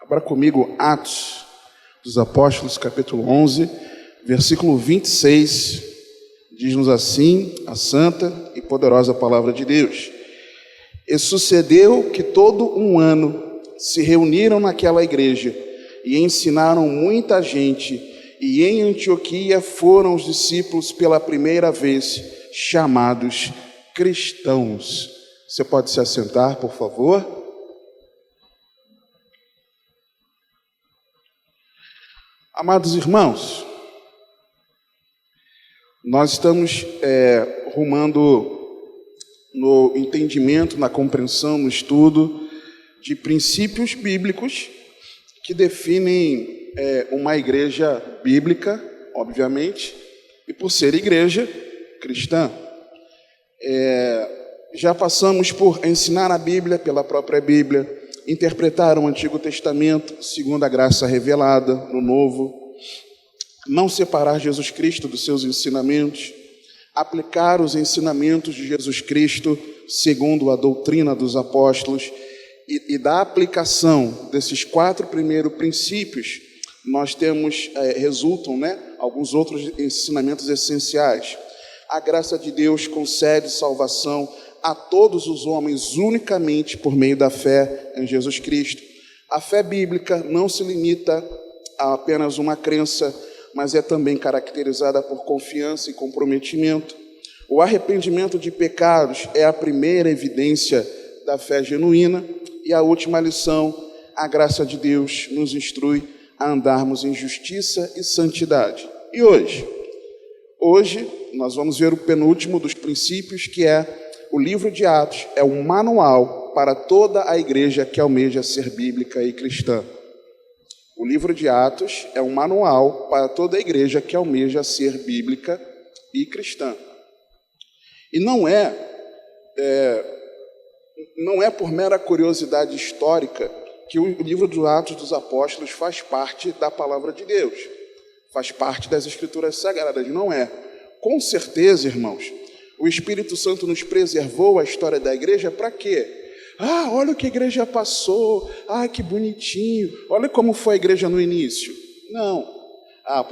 Abra comigo Atos dos Apóstolos, capítulo 11, versículo 26, diz-nos assim a santa e poderosa palavra de Deus. E sucedeu que todo um ano se reuniram naquela igreja e ensinaram muita gente, e em Antioquia foram os discípulos pela primeira vez chamados cristãos. Você pode se assentar, por favor? Amados irmãos, nós estamos rumando no entendimento, na compreensão, no estudo de princípios bíblicos que definem uma igreja bíblica, obviamente, e por ser igreja cristã. Já passamos por ensinar a Bíblia pela própria Bíblia, interpretar o Antigo Testamento segundo a graça revelada no Novo, não separar Jesus Cristo dos seus ensinamentos, aplicar os ensinamentos de Jesus Cristo segundo a doutrina dos apóstolos, e da aplicação desses 4 primeiros princípios, nós temos, resultam, alguns outros ensinamentos essenciais. A graça de Deus concede salvação a todos os homens unicamente por meio da fé em Jesus Cristo. A fé bíblica não se limita a apenas uma crença, mas é também caracterizada por confiança e comprometimento. O arrependimento de pecados é a primeira evidência da fé genuína. E a última lição, a graça de Deus nos instrui a andarmos em justiça e santidade. E hoje nós vamos ver o penúltimo dos princípios, que é o livro de Atos, é um manual para toda a igreja que almeja ser bíblica e cristã. O livro de Atos é um manual para toda a igreja que almeja ser bíblica e cristã. E não é por mera curiosidade histórica que o livro dos Atos dos Apóstolos faz parte da palavra de Deus, faz parte das Escrituras Sagradas, não é. Com certeza, irmãos, o Espírito Santo nos preservou a história da igreja para quê? Olha o que a igreja passou, que bonitinho, olha como foi a igreja no início. Não,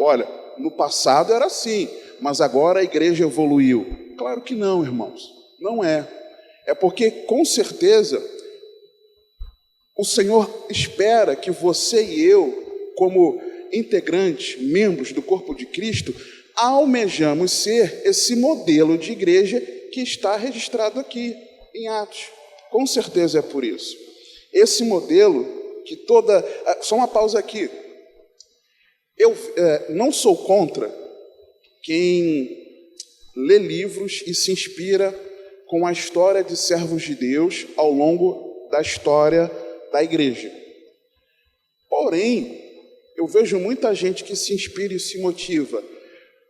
olha, no passado era assim, mas agora a igreja evoluiu. Claro que não, irmãos, não é. É porque, com certeza, o Senhor espera que você e eu, como integrantes, membros do corpo de Cristo, almejamos ser esse modelo de igreja que está registrado aqui em Atos. Com certeza é por isso. Esse modelo que Só uma pausa aqui. Eu não sou contra quem lê livros e se inspira com a história de servos de Deus ao longo da história da igreja. Porém, eu vejo muita gente que se inspira e se motiva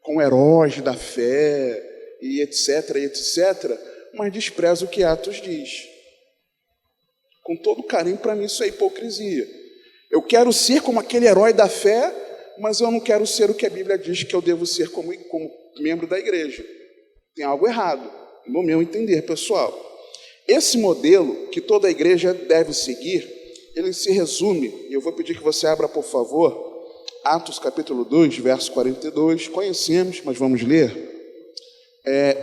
com heróis da fé e etc, mas despreza o que Atos diz. Com todo carinho, para mim isso é hipocrisia. Eu quero ser como aquele herói da fé, mas eu não quero ser o que a Bíblia diz que eu devo ser como membro da igreja. Tem algo errado, no meu entender, pessoal. Esse modelo que toda a igreja deve seguir, ele se resume, e eu vou pedir que você abra, por favor, Atos capítulo 2, verso 42, conhecemos, mas vamos ler.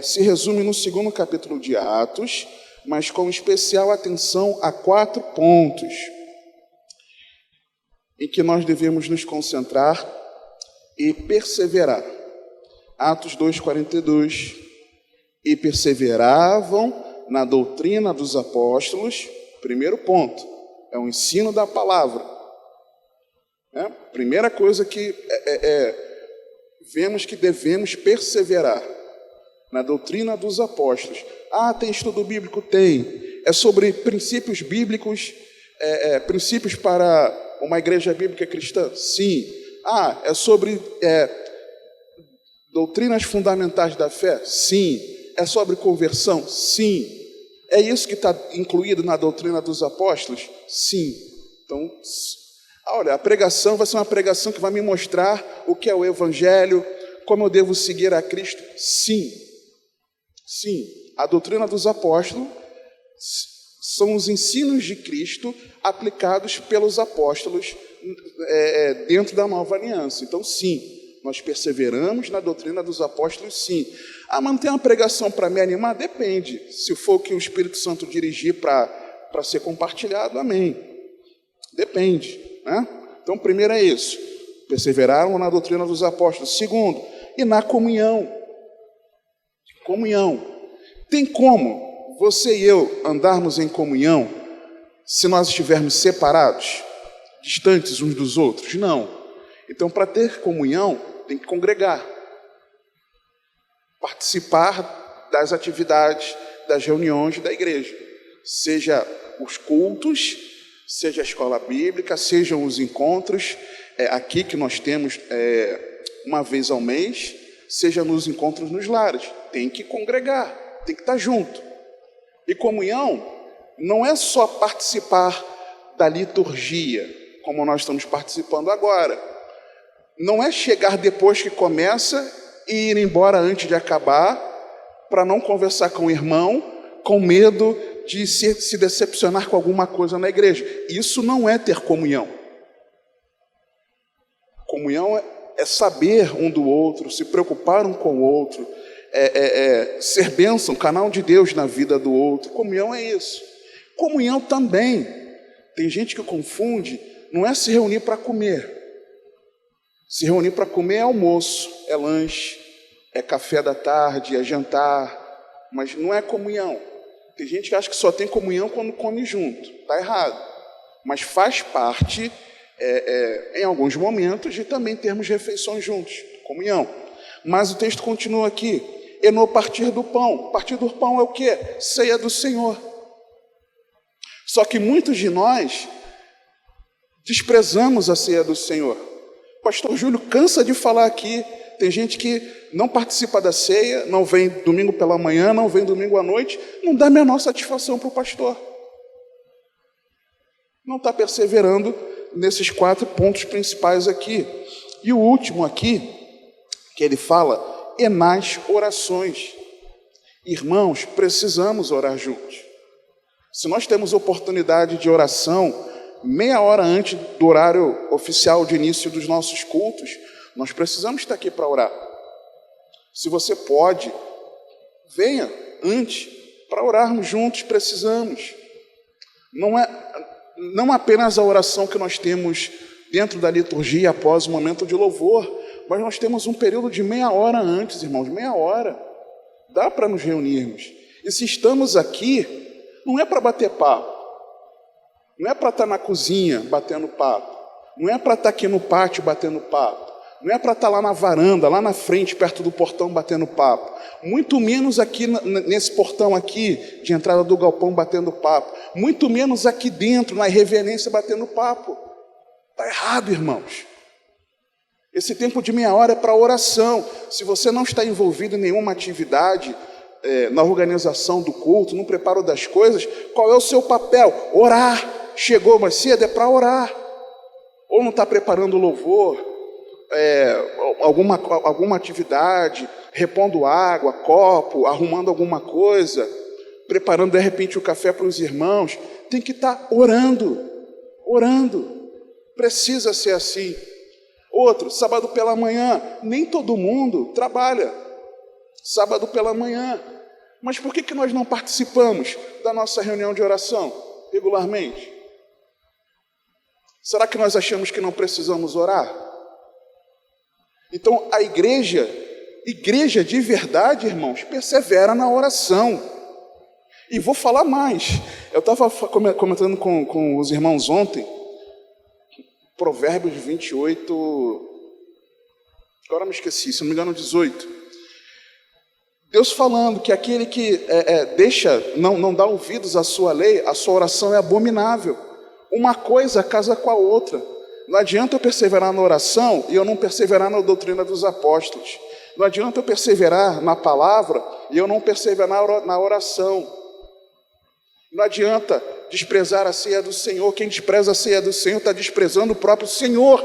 Se resume no 2º capítulo de Atos, mas com especial atenção a 4 pontos em que nós devemos nos concentrar e perseverar. Atos 2, 42, e perseveravam na doutrina dos apóstolos. Primeiro ponto, é o ensino da palavra. Primeira coisa que vemos que devemos perseverar na doutrina dos apóstolos. Tem estudo bíblico? Tem. É sobre princípios bíblicos, princípios para uma igreja bíblica cristã? Sim. É sobre doutrinas fundamentais da fé? Sim. É sobre conversão? Sim. É isso que está incluído na doutrina dos apóstolos? Sim. Então, olha, a pregação vai ser uma pregação que vai me mostrar o que é o Evangelho, como eu devo seguir a Cristo? Sim. Sim. A doutrina dos apóstolos São os ensinos de Cristo aplicados pelos apóstolos dentro da nova aliança. Então, sim, nós perseveramos na doutrina dos apóstolos, sim. Manter uma pregação para me animar? Depende. Se for o que o Espírito Santo dirigir para ser compartilhado, amém. Depende, né? Então, primeiro é isso. Perseveraram na doutrina dos apóstolos. Segundo, e na comunhão. Comunhão. Tem como você e eu andarmos em comunhão se nós estivermos separados, distantes uns dos outros? Não. Então, para ter comunhão, tem que congregar. Participar das atividades, das reuniões da igreja. Seja os cultos, seja a escola bíblica, sejam os encontros aqui que nós temos uma vez ao mês, seja nos encontros nos lares. Tem que congregar, tem que estar junto. E comunhão não é só participar da liturgia, como nós estamos participando agora. Não é chegar depois que começa e ir embora antes de acabar, para não conversar com o irmão, com medo de se decepcionar com alguma coisa na igreja. Isso não é ter comunhão. Comunhão é saber um do outro, se preocupar um com o outro, ser bênção, canal de Deus na vida do outro. Comunhão é isso. Comunhão também, tem gente que confunde, não é se reunir para comer. Se reunir para comer é almoço, é lanche, é café da tarde, é jantar, mas não é comunhão. Tem gente que acha que só tem comunhão quando come junto. Está errado. Mas faz parte, em alguns momentos, de também termos refeições juntos. Comunhão. Mas o texto continua aqui. E no partir do pão. Partir do pão é o quê? Ceia do Senhor. Só que muitos de nós desprezamos a ceia do Senhor. O pastor Júlio cansa de falar aqui. Tem gente que não participa da ceia, não vem domingo pela manhã, não vem domingo à noite, não dá a menor satisfação para o pastor. Não está perseverando nesses 4 pontos principais aqui. E o último aqui, que ele fala, é nas orações. Irmãos, precisamos orar juntos. Se nós temos oportunidade de oração, meia hora antes do horário oficial de início dos nossos cultos, nós precisamos estar aqui para orar. Se você pode, venha antes para orarmos juntos, precisamos. Não apenas a oração que nós temos dentro da liturgia após o momento de louvor, mas nós temos um período de meia hora antes, irmãos, meia hora. Dá para nos reunirmos. E se estamos aqui, não é para bater papo, não é para estar na cozinha batendo papo, não é para estar aqui no pátio batendo papo, não é para estar lá na varanda, lá na frente, perto do portão, batendo papo. Muito menos aqui, nesse portão aqui, de entrada do galpão, batendo papo. Muito menos aqui dentro, na irreverência, batendo papo. Está errado, irmãos. Esse tempo de meia hora é para oração. Se você não está envolvido em nenhuma atividade, na organização do culto, no preparo das coisas, qual é o seu papel? Orar. Chegou mais cedo, é para orar. Ou não está preparando louvor, alguma atividade, repondo água, copo, arrumando alguma coisa, preparando de repente o café para os irmãos, tem que estar orando, precisa ser assim. Outro, sábado pela manhã, nem todo mundo trabalha, sábado pela manhã, mas por que nós não participamos da nossa reunião de oração regularmente? Será que nós achamos que não precisamos orar? Então, a igreja de verdade, irmãos, persevera na oração. E vou falar mais. Eu estava comentando com os irmãos ontem, Provérbios 28, agora me esqueci, se não me engano, 18. Deus falando que aquele que não dá ouvidos à sua lei, a sua oração é abominável. Uma coisa casa com a outra. Não adianta eu perseverar na oração e eu não perseverar na doutrina dos apóstolos. Não adianta eu perseverar na palavra e eu não perseverar na oração. Não adianta desprezar a ceia do Senhor. Quem despreza a ceia do Senhor está desprezando o próprio Senhor.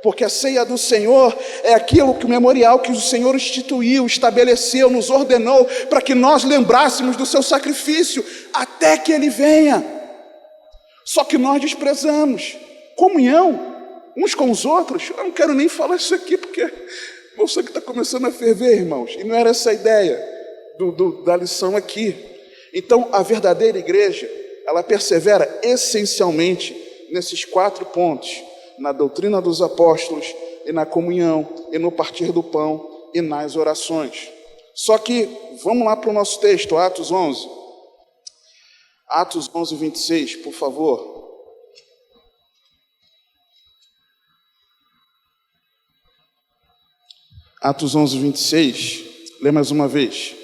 Porque a ceia do Senhor é aquilo que o memorial que o Senhor instituiu, estabeleceu, nos ordenou para que nós lembrássemos do seu sacrifício até que ele venha. Só que nós desprezamos comunhão uns com os outros. Eu não quero nem falar isso aqui porque meu sangue está começando a ferver, irmãos. E não era essa a ideia da lição aqui. Então, a verdadeira igreja, ela persevera essencialmente nesses 4 pontos: na doutrina dos apóstolos, e na comunhão, e no partir do pão, e nas orações. Só que, vamos lá para o nosso texto, Atos 11. Atos 11, 26, por favor. Atos 11, 26. Lê mais uma vez.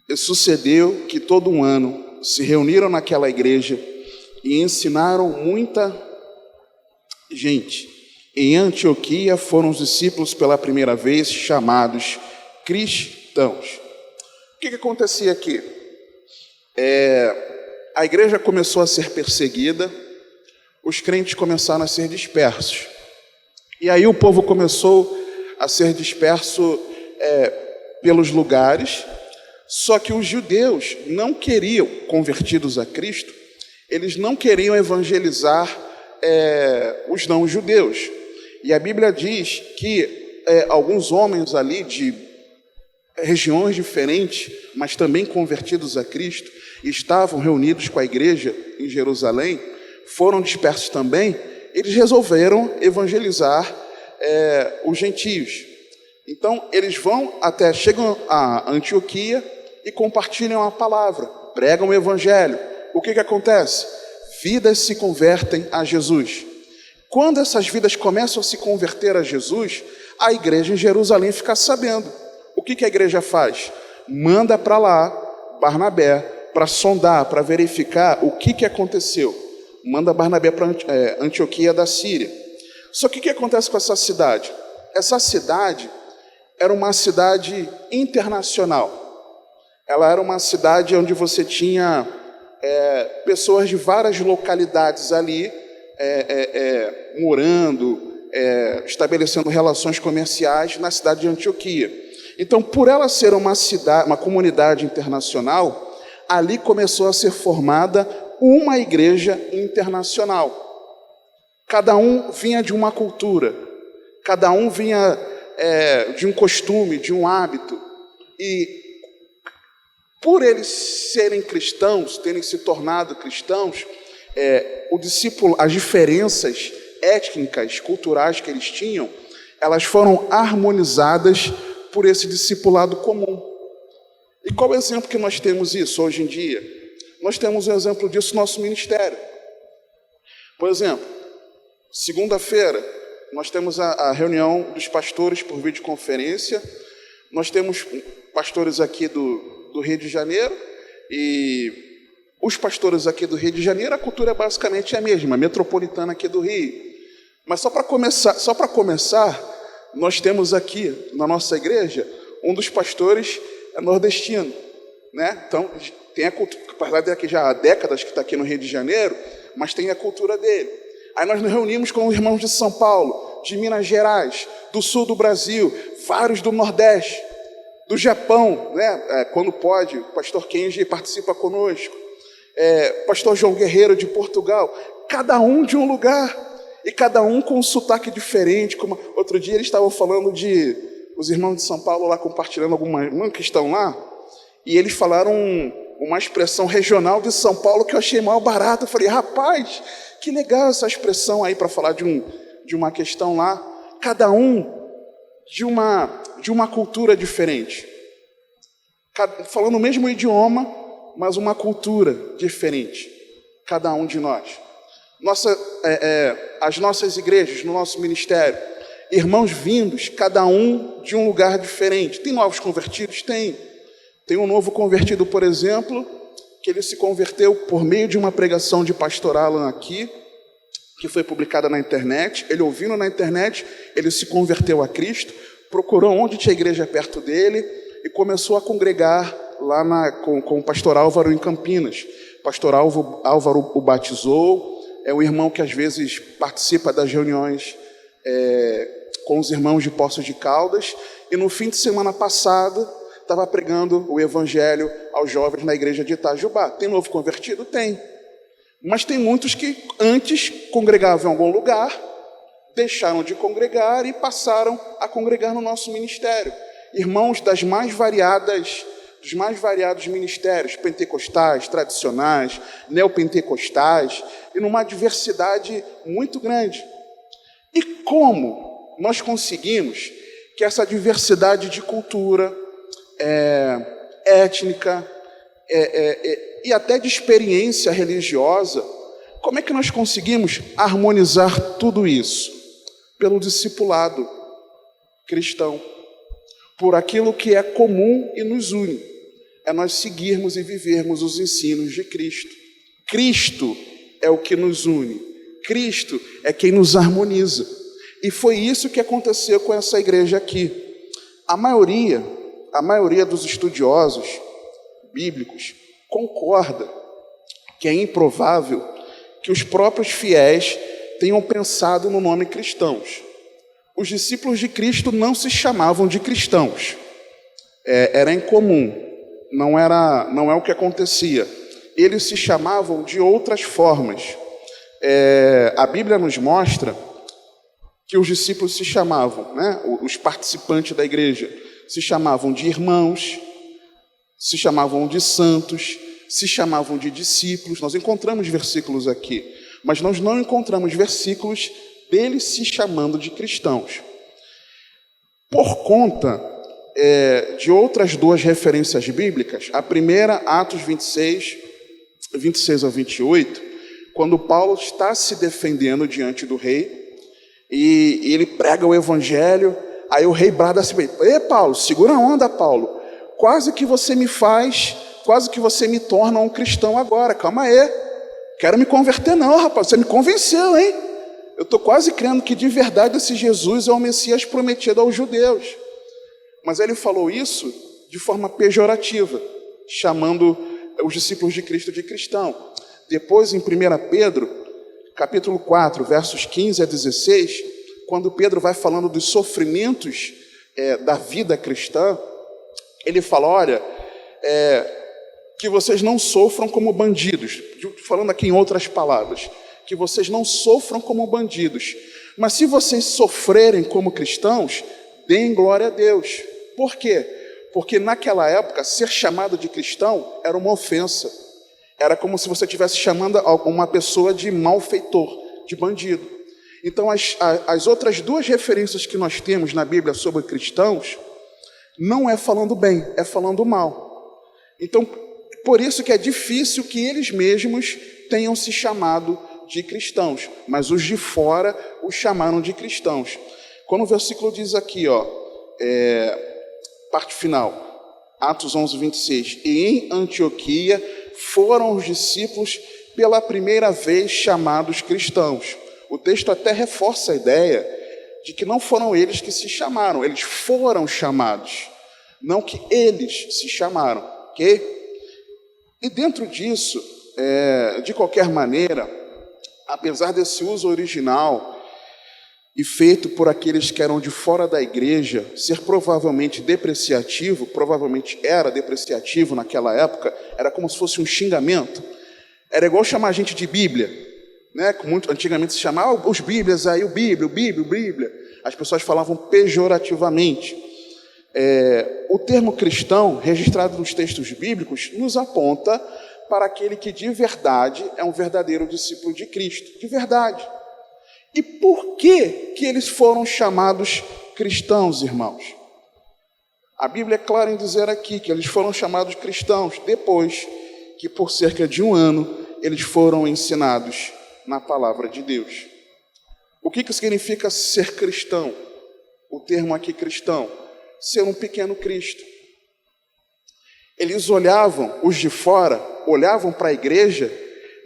E sucedeu que todo um ano se reuniram naquela igreja e ensinaram muita gente. Em Antioquia foram os discípulos pela primeira vez chamados cristãos. O que acontecia aqui? A igreja começou a ser perseguida, os crentes começaram a ser dispersos. E aí o povo começou a ser disperso pelos lugares, só que os judeus não queriam, convertidos a Cristo, eles não queriam evangelizar os não-judeus. E a Bíblia diz que alguns homens ali de regiões diferentes, mas também convertidos a Cristo, estavam reunidos com a igreja em Jerusalém, foram dispersos também. Eles resolveram evangelizar os gentios. Então, eles chegam a Antioquia e compartilham a palavra, pregam o evangelho. O que acontece? Vidas se convertem a Jesus. Quando essas vidas começam a se converter a Jesus, a igreja em Jerusalém fica sabendo. O que a igreja faz? Manda para lá Barnabé para sondar, para verificar o que aconteceu. Manda Barnabé para Antioquia da Síria. Só que o que acontece com essa cidade? Essa cidade era uma cidade internacional. Ela era uma cidade onde você tinha pessoas de várias localidades ali morando, estabelecendo relações comerciais na cidade de Antioquia. Então, por ela ser uma comunidade internacional, ali começou a ser formada uma igreja internacional. Cada um vinha de uma cultura, cada um vinha de um costume, de um hábito. E por eles serem cristãos, terem se tornado cristãos, as diferenças étnicas, culturais que eles tinham, elas foram harmonizadas por esse discipulado comum. E qual é o exemplo que nós temos isso hoje em dia? Nós temos um exemplo disso no nosso ministério. Por exemplo, segunda-feira, nós temos a reunião dos pastores por videoconferência. Nós temos pastores aqui do Rio de Janeiro, e os pastores aqui do Rio de Janeiro, a cultura basicamente é a mesma, metropolitana aqui do Rio. Mas só para começar, nós temos aqui na nossa igreja, um dos pastores nordestino, né? Então, tem a cultura, apesar de aqui já há décadas que está aqui no Rio de Janeiro, mas tem a cultura dele. Aí nós nos reunimos com os irmãos de São Paulo, de Minas Gerais, do sul do Brasil, vários do Nordeste, do Japão, né? Quando pode, o pastor Kenji participa conosco, pastor João Guerreiro de Portugal, cada um de um lugar, e cada um com um sotaque diferente. Como outro dia eles estavam falando os irmãos de São Paulo lá compartilhando alguma questão lá, e eles falaram uma expressão regional de São Paulo que eu achei mal barato. Eu falei, rapaz, que legal essa expressão aí para falar de uma questão lá. Cada um de uma cultura diferente, falando o mesmo idioma, mas uma cultura diferente, cada um de nós. As nossas igrejas, no nosso ministério, irmãos vindos, cada um de um lugar diferente. Tem novos convertidos? Tem um novo convertido, por exemplo, que ele se converteu por meio de uma pregação de pastor Alan aqui, que foi publicada na internet. Ele ouvindo na internet, ele se converteu a Cristo, procurou onde tinha igreja perto dele e começou a congregar lá com o pastor Álvaro em Campinas. Pastor Álvaro o batizou, é um irmão que às vezes participa das reuniões com os irmãos de Poços de Caldas, e no fim de semana passado estava pregando o evangelho aos jovens na igreja de Itajubá. Tem novo convertido? Tem. Mas tem muitos que antes congregavam em algum lugar, deixaram de congregar e passaram a congregar no nosso ministério. Irmãos dos mais variados ministérios, pentecostais, tradicionais, neopentecostais, e numa diversidade muito grande. E como nós conseguimos que essa diversidade de cultura, étnica, e até de experiência religiosa, como é que nós conseguimos harmonizar tudo isso? Pelo discipulado cristão, por aquilo que é comum e nos une, é nós seguirmos e vivermos os ensinos de Cristo. Cristo é o que nos une, Cristo é quem nos harmoniza, e foi isso que aconteceu com essa igreja aqui. A maioria dos estudiosos bíblicos concorda que é improvável que os próprios fiéis tenham pensado no nome cristãos. Os discípulos de Cristo não se chamavam de cristãos. Era incomum, não é o que acontecia. Eles se chamavam de outras formas. A Bíblia nos mostra que os discípulos se chamavam, os participantes da igreja, se chamavam de irmãos, se chamavam de santos, se chamavam de discípulos. Nós encontramos versículos aqui, mas nós não encontramos versículos deles se chamando de cristãos. Por conta de outras duas referências bíblicas, a primeira, Atos 26 a 28, quando Paulo está se defendendo diante do rei, e ele prega o evangelho, aí o rei brada assim: "Ei, Paulo, segura a onda, Paulo, quase que você me torna um cristão agora, calma aí, quero me converter não, rapaz, você me convenceu, hein? Eu estou quase crendo que de verdade esse Jesus é o Messias prometido aos judeus." Mas ele falou isso de forma pejorativa, chamando os discípulos de Cristo de cristão. Depois, em 1 Pedro, capítulo 4, versos 15 a 16, quando Pedro vai falando dos sofrimentos da vida cristã, ele fala: olha, que vocês não sofram como bandidos, falando aqui em outras palavras, que vocês não sofram como bandidos, mas se vocês sofrerem como cristãos, deem glória a Deus. Por quê? Porque naquela época, ser chamado de cristão era uma ofensa. Era como se você estivesse chamando uma pessoa de malfeitor, de bandido. Então, as outras duas referências que nós temos na Bíblia sobre cristãos, não é falando bem, é falando mal. Então, por isso que é difícil que eles mesmos tenham se chamado de cristãos, mas os de fora os chamaram de cristãos. Quando o versículo diz aqui, parte final, Atos 11, 26, e em Antioquia foram os discípulos pela primeira vez chamados cristãos. O texto até reforça a ideia de que não foram eles que se chamaram, eles foram chamados, não que eles se chamaram, ok? E dentro disso, de qualquer maneira, apesar desse uso original e feito por aqueles que eram de fora da igreja ser provavelmente depreciativo, provavelmente era depreciativo naquela época, era como se fosse um xingamento, era igual chamar a gente de Bíblia, né? Muito antigamente se chamava os Bíblias aí, o Bíblia. As pessoas falavam pejorativamente. O termo cristão, registrado nos textos bíblicos, nos aponta para aquele que de verdade é um verdadeiro discípulo de Cristo, de verdade. E por que eles foram chamados cristãos, irmãos? A Bíblia é clara em dizer aqui que eles foram chamados cristãos depois que por cerca de 1 ano eles foram ensinados na palavra de Deus. O que significa ser cristão? O termo aqui cristão, ser um pequeno Cristo. Eles olhavam, os de fora, olhavam para a igreja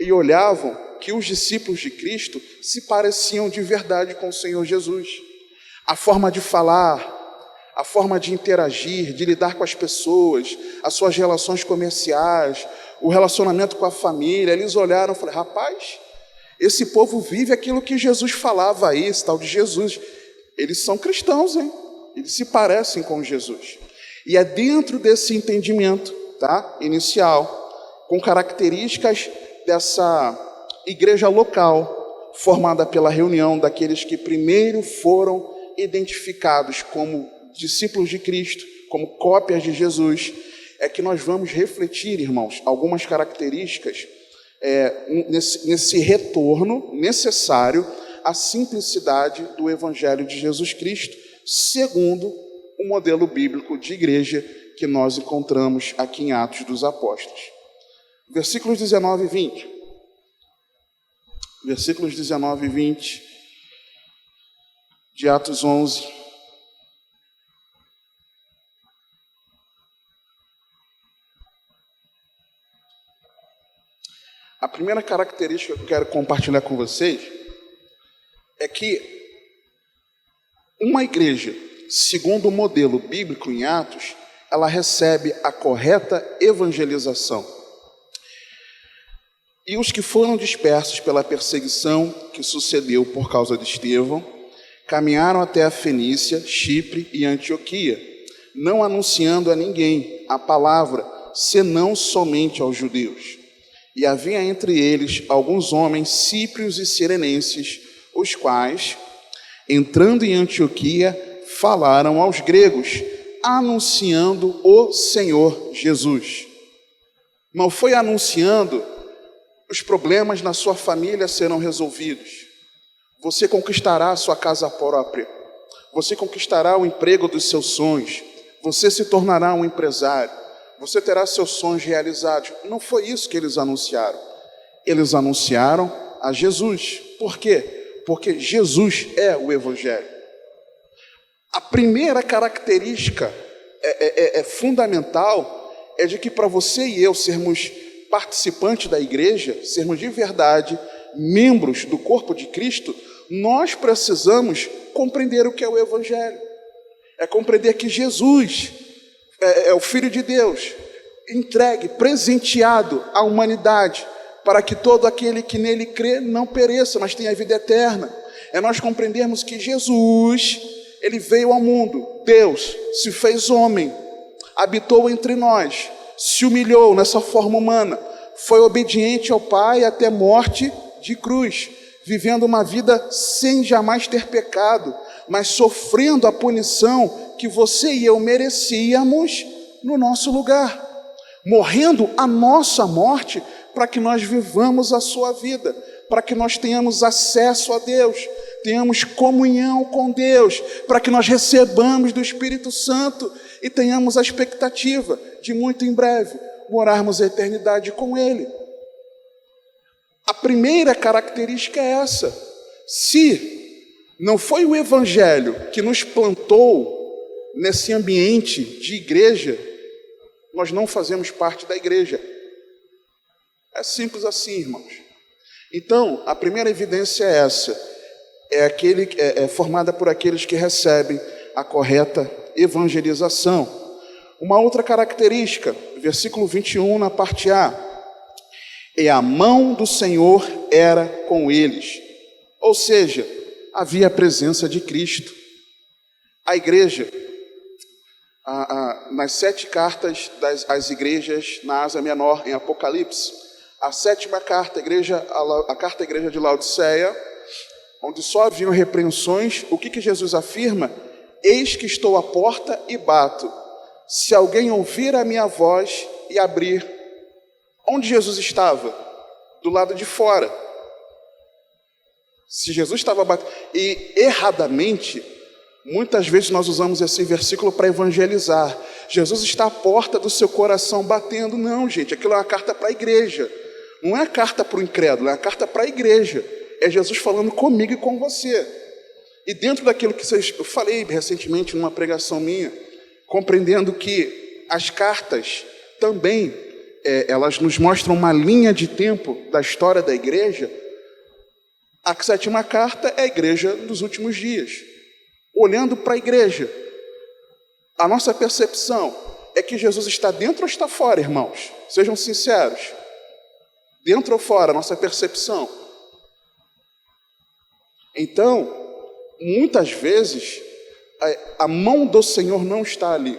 e olhavam que os discípulos de Cristo se pareciam de verdade com o Senhor Jesus. A forma de falar, a forma de interagir, de lidar com as pessoas, as suas relações comerciais, o relacionamento com a família. Eles olharam e falaram: rapaz, Esse povo vive aquilo que Jesus falava aí, esse tal de Jesus. Eles são cristãos, hein? Eles se parecem com Jesus. E é dentro desse entendimento, tá? Inicial, com características dessa igreja local, formada pela reunião daqueles que primeiro foram identificados como discípulos de Cristo, como cópias de Jesus, é que nós vamos refletir, irmãos, algumas características nesse retorno necessário à simplicidade do Evangelho de Jesus Cristo, segundo o modelo bíblico de igreja que nós encontramos aqui em Atos dos Apóstolos. Versículos 19 e 20. Versículos 19 e 20 de Atos 11. A primeira característica que eu quero compartilhar com vocês é que uma igreja, segundo o modelo bíblico em Atos, ela recebe a correta evangelização. E os que foram dispersos pela perseguição que sucedeu por causa de Estevão, caminharam até a Fenícia, Chipre e Antioquia, não anunciando a ninguém a palavra, senão somente aos judeus. E havia entre eles alguns homens cíprios e sirenenses, os quais, entrando em Antioquia, falaram aos gregos, anunciando o Senhor Jesus. Não foi anunciando, os problemas na sua família serão resolvidos. Você conquistará a sua casa própria. Você conquistará o emprego dos seus sonhos. Você se tornará um empresário. Você terá seus sonhos realizados. Não foi isso que eles anunciaram. Eles anunciaram a Jesus. Por quê? Porque Jesus é o Evangelho. A primeira característica fundamental é de que para você e eu sermos participantes da igreja, sermos de verdade membros do corpo de Cristo, nós precisamos compreender o que é o Evangelho. É compreender que Jesus é o Filho de Deus, entregue, presenteado à humanidade, para que todo aquele que nele crê não pereça, mas tenha vida eterna. É nós compreendermos que Jesus, ele veio ao mundo, Deus se fez homem, habitou entre nós, se humilhou nessa forma humana, foi obediente ao Pai até morte de cruz, vivendo uma vida sem jamais ter pecado, mas sofrendo a punição que você e eu merecíamos no nosso lugar, morrendo a nossa morte para que nós vivamos a sua vida, para que nós tenhamos acesso a Deus, tenhamos comunhão com Deus, para que nós recebamos do Espírito Santo e tenhamos a expectativa de muito em breve morarmos a eternidade com Ele. A primeira característica é essa. Se não foi o Evangelho que nos plantou nesse ambiente de igreja, nós não fazemos parte da igreja. É simples assim, irmãos. Então, a primeira evidência é essa. É formada por aqueles que recebem a correta evangelização. Uma outra característica, versículo 21, na parte A, e a mão do Senhor era com eles. Ou seja, havia a presença de Cristo. A igreja, nas 7 cartas às igrejas na Ásia Menor, em Apocalipse, a 7ª carta, a carta à igreja de Laodiceia, onde só haviam repreensões, o que Jesus afirma? Eis que estou à porta e bato. Se alguém ouvir a minha voz e abrir. Onde Jesus estava? Do lado de fora. Se Jesus estava batendo, e erradamente, muitas vezes nós usamos esse versículo para evangelizar. Jesus está à porta do seu coração batendo. Não, gente, aquilo é uma carta para a igreja. Não é a carta para o incrédulo, é a carta para a igreja. É Jesus falando comigo e com você. E dentro daquilo que eu falei recentemente numa pregação minha, compreendendo que as cartas também, elas nos mostram uma linha de tempo da história da igreja. A 7ª carta é a igreja dos últimos dias. Olhando para a igreja, a nossa percepção é que Jesus está dentro ou está fora, irmãos? Sejam sinceros. Dentro ou fora, a nossa percepção? Então, muitas vezes, a mão do Senhor não está ali.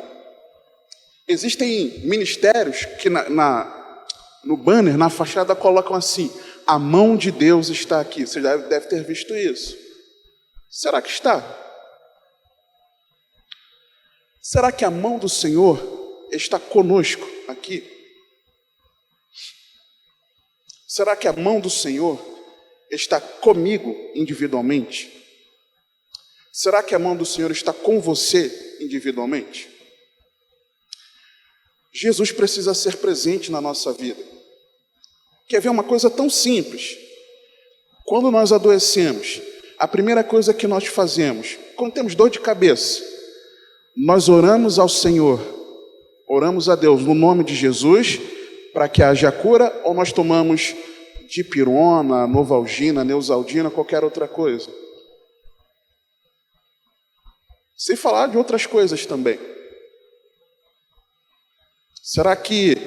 Existem ministérios que no banner, na fachada, colocam assim: a mão de Deus está aqui. Você deve ter visto isso. Será que está? Será que a mão do Senhor está conosco aqui? Será que a mão do Senhor está comigo individualmente? Será que a mão do Senhor está com você individualmente? Jesus precisa ser presente na nossa vida. Quer ver uma coisa tão simples? Quando nós adoecemos, a primeira coisa que nós fazemos, quando temos dor de cabeça, nós oramos ao Senhor, oramos a Deus no nome de Jesus, para que haja cura, ou nós tomamos dipirona, novalgina, neosaldina, qualquer outra coisa? Sem falar de outras coisas também. Será que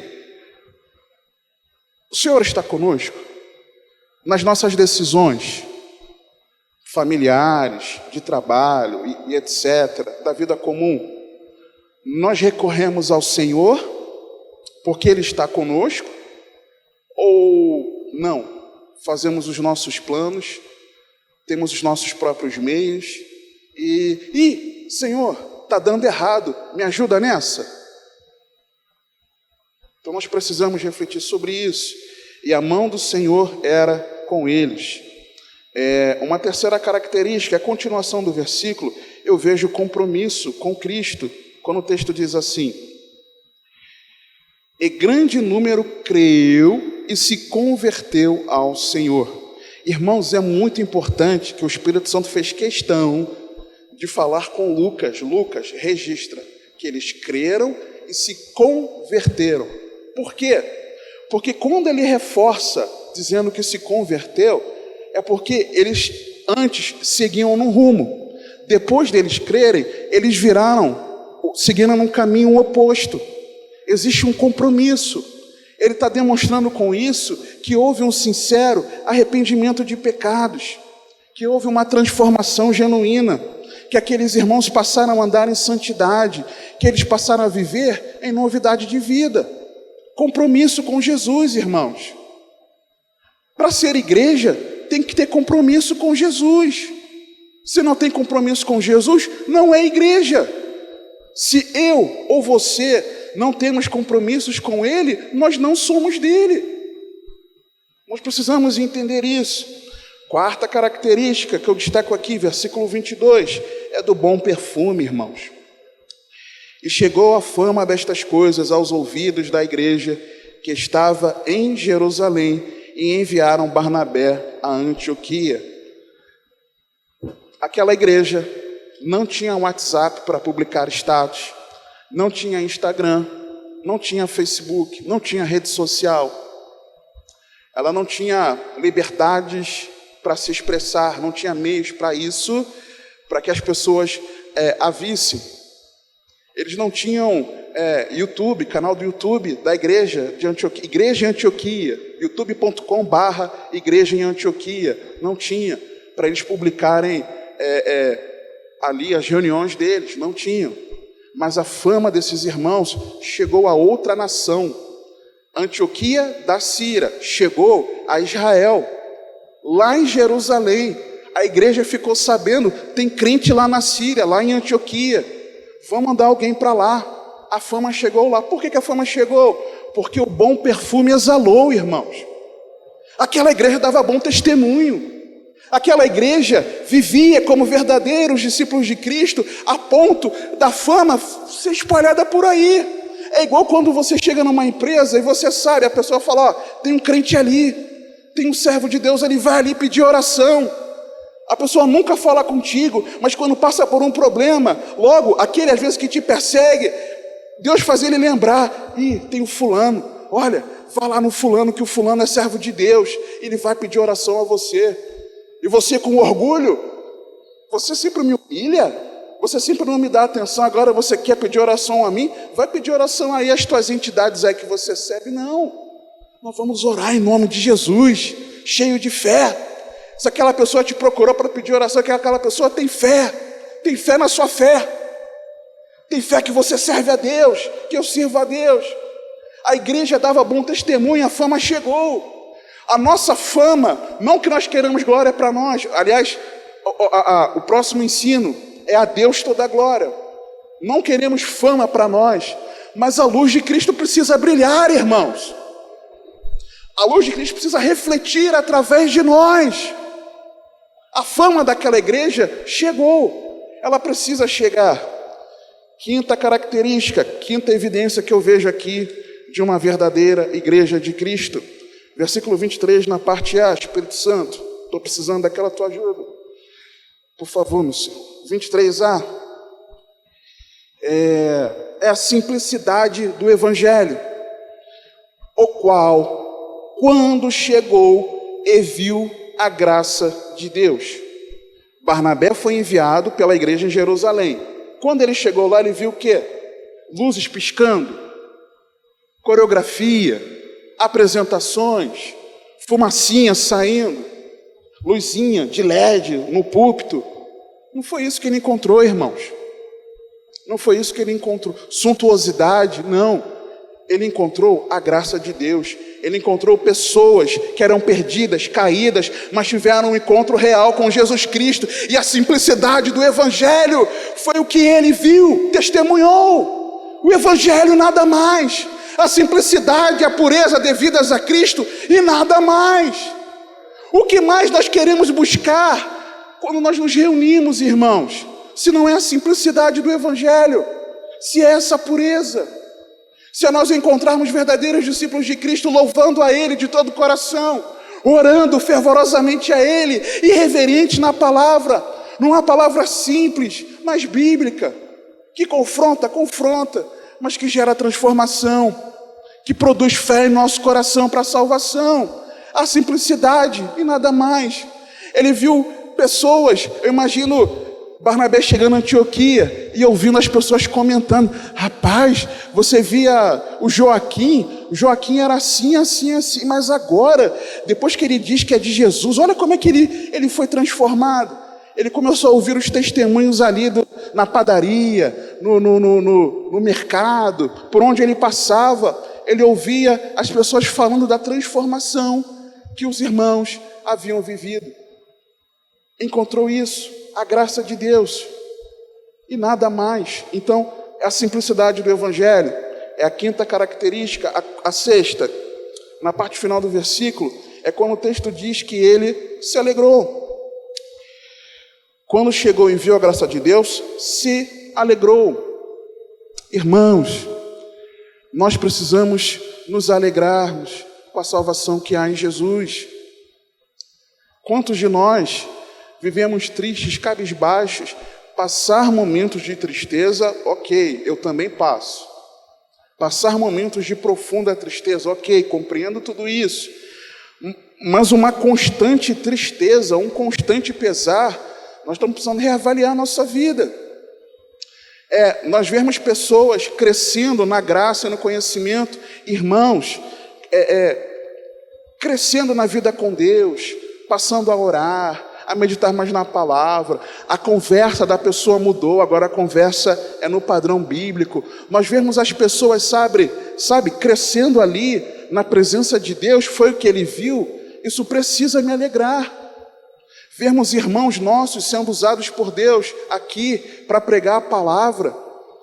o Senhor está conosco nas nossas decisões familiares, de trabalho e etc., da vida comum? Nós recorremos ao Senhor porque Ele está conosco, ou não? Fazemos os nossos planos, temos os nossos próprios meios e Senhor, está dando errado, me ajuda nessa? Então nós precisamos refletir sobre isso. E a mão do Senhor era com eles. Uma terceira característica, a continuação do versículo, eu vejo compromisso com Cristo, quando o texto diz assim: e grande número creu e se converteu ao Senhor. Irmãos, é muito importante que o Espírito Santo fez questão de falar com Lucas. Lucas registra que eles creram e se converteram. Por quê? Porque quando ele reforça, dizendo que se converteu, é porque eles antes seguiam num rumo. Depois deles crerem, eles seguindo num caminho oposto. Existe um compromisso. Ele está demonstrando com isso que houve um sincero arrependimento de pecados, que houve uma transformação genuína, que aqueles irmãos passaram a andar em santidade, que eles passaram a viver em novidade de vida. Compromisso com Jesus, irmãos. Para ser igreja, tem que ter compromisso com Jesus. Se não tem compromisso com Jesus, não é igreja. Se eu ou você não temos compromissos com Ele, nós não somos dele. Nós precisamos entender isso. Quarta característica que eu destaco aqui, versículo 22, é do bom perfume, irmãos. E chegou a fama destas coisas aos ouvidos da igreja que estava em Jerusalém, e enviaram Barnabé a Antioquia. Aquela igreja não tinha WhatsApp para publicar status, não tinha Instagram, não tinha Facebook, não tinha rede social. Ela não tinha liberdades para se expressar, não tinha meios para isso, para que as pessoas a vissem. Eles não tinham YouTube, canal do YouTube da igreja de Antioquia, Igreja em Antioquia, youtube.com/igreja em Antioquia, não tinha, para eles publicarem ali as reuniões deles, não tinham. Mas a fama desses irmãos chegou a outra nação. Antioquia da Síria chegou a Israel, lá em Jerusalém. A igreja ficou sabendo, tem crente lá na Síria, lá em Antioquia, vamos mandar alguém para lá. A fama chegou lá. Por que a fama chegou? Porque o bom perfume exalou, irmãos. Aquela igreja dava bom testemunho. Aquela igreja vivia como verdadeiros discípulos de Cristo, a ponto da fama ser espalhada por aí. É igual quando você chega numa empresa e você sabe, a pessoa fala, ó, tem um crente ali, tem um servo de Deus ali, vai ali pedir oração. A pessoa nunca fala contigo, mas quando passa por um problema, logo, aquele às vezes que te persegue, Deus faz ele lembrar, tem o fulano, olha, vá lá no fulano, que o fulano é servo de Deus, ele vai pedir oração a você. E você com orgulho, você sempre me humilha, você sempre não me dá atenção, agora você quer pedir oração a mim, vai pedir oração aí às tuas entidades aí que você serve. Não, nós vamos orar em nome de Jesus, cheio de fé. Se aquela pessoa te procurou para pedir oração, que aquela pessoa tem fé na sua fé, tem fé que você serve a Deus, que eu sirvo a Deus. A igreja dava bom testemunho, a fama chegou. A nossa fama, não que nós queremos glória para nós, aliás, o próximo ensino é a Deus toda a glória. Não queremos fama para nós, mas a luz de Cristo precisa brilhar, irmãos. A luz de Cristo precisa refletir através de nós. A fama daquela igreja chegou, ela precisa chegar. Quinta característica, quinta evidência que eu vejo aqui de uma verdadeira igreja de Cristo. Versículo 23, na parte A, Espírito Santo, estou precisando daquela tua ajuda. Por favor, meu Senhor. 23A é a simplicidade do Evangelho, o qual, quando chegou e viu a graça de Deus. Barnabé foi enviado pela igreja em Jerusalém. Quando ele chegou lá, ele viu o quê? Luzes piscando, coreografia, apresentações, fumacinha saindo, luzinha de LED no púlpito. Não foi isso que ele encontrou, irmãos. Não foi isso que ele encontrou. Suntuosidade, não. Ele encontrou a graça de Deus. Ele encontrou pessoas que eram perdidas, caídas, mas tiveram um encontro real com Jesus Cristo. E a simplicidade do Evangelho foi o que ele viu, testemunhou. O Evangelho nada mais. A simplicidade e a pureza devidas a Cristo e nada mais. O que mais nós queremos buscar quando nós nos reunimos, irmãos? Se não é a simplicidade do Evangelho, se é essa pureza. Se nós encontrarmos verdadeiros discípulos de Cristo, louvando a Ele de todo o coração, orando fervorosamente a Ele, irreverente na palavra, numa palavra simples, mas bíblica, que confronta, mas que gera transformação, que produz fé em nosso coração para a salvação, a simplicidade e nada mais. Ele viu pessoas, eu imagino Barnabé chegando em Antioquia e ouvindo as pessoas comentando: rapaz, você via o Joaquim era assim, mas agora, depois que ele diz que é de Jesus, olha como é que ele foi transformado. Ele começou a ouvir os testemunhos ali na padaria, no mercado, por onde ele passava. Ele ouvia as pessoas falando da transformação que os irmãos haviam vivido. Encontrou isso, a graça de Deus, e nada mais. Então, a simplicidade do Evangelho é a quinta característica. A sexta, na parte final do versículo, é quando o texto diz que ele se alegrou. Quando chegou e viu a graça de Deus, se alegrou. Irmãos, nós precisamos nos alegrarmos com a salvação que há em Jesus. Quantos de nós vivemos tristes, cabisbaixos? Passar momentos de tristeza, ok, eu também passo. Passar momentos de profunda tristeza, ok, compreendo tudo isso. Mas uma constante tristeza, um constante pesar, nós estamos precisando reavaliar a nossa vida. Nós vemos pessoas crescendo na graça e no conhecimento, irmãos, crescendo na vida com Deus, passando a orar, a meditar mais na palavra. A conversa da pessoa mudou, agora a conversa é no padrão bíblico. Nós vemos as pessoas, sabe, crescendo ali na presença de Deus, foi o que ele viu. Isso precisa me alegrar. Vermos irmãos nossos sendo usados por Deus aqui para pregar a palavra.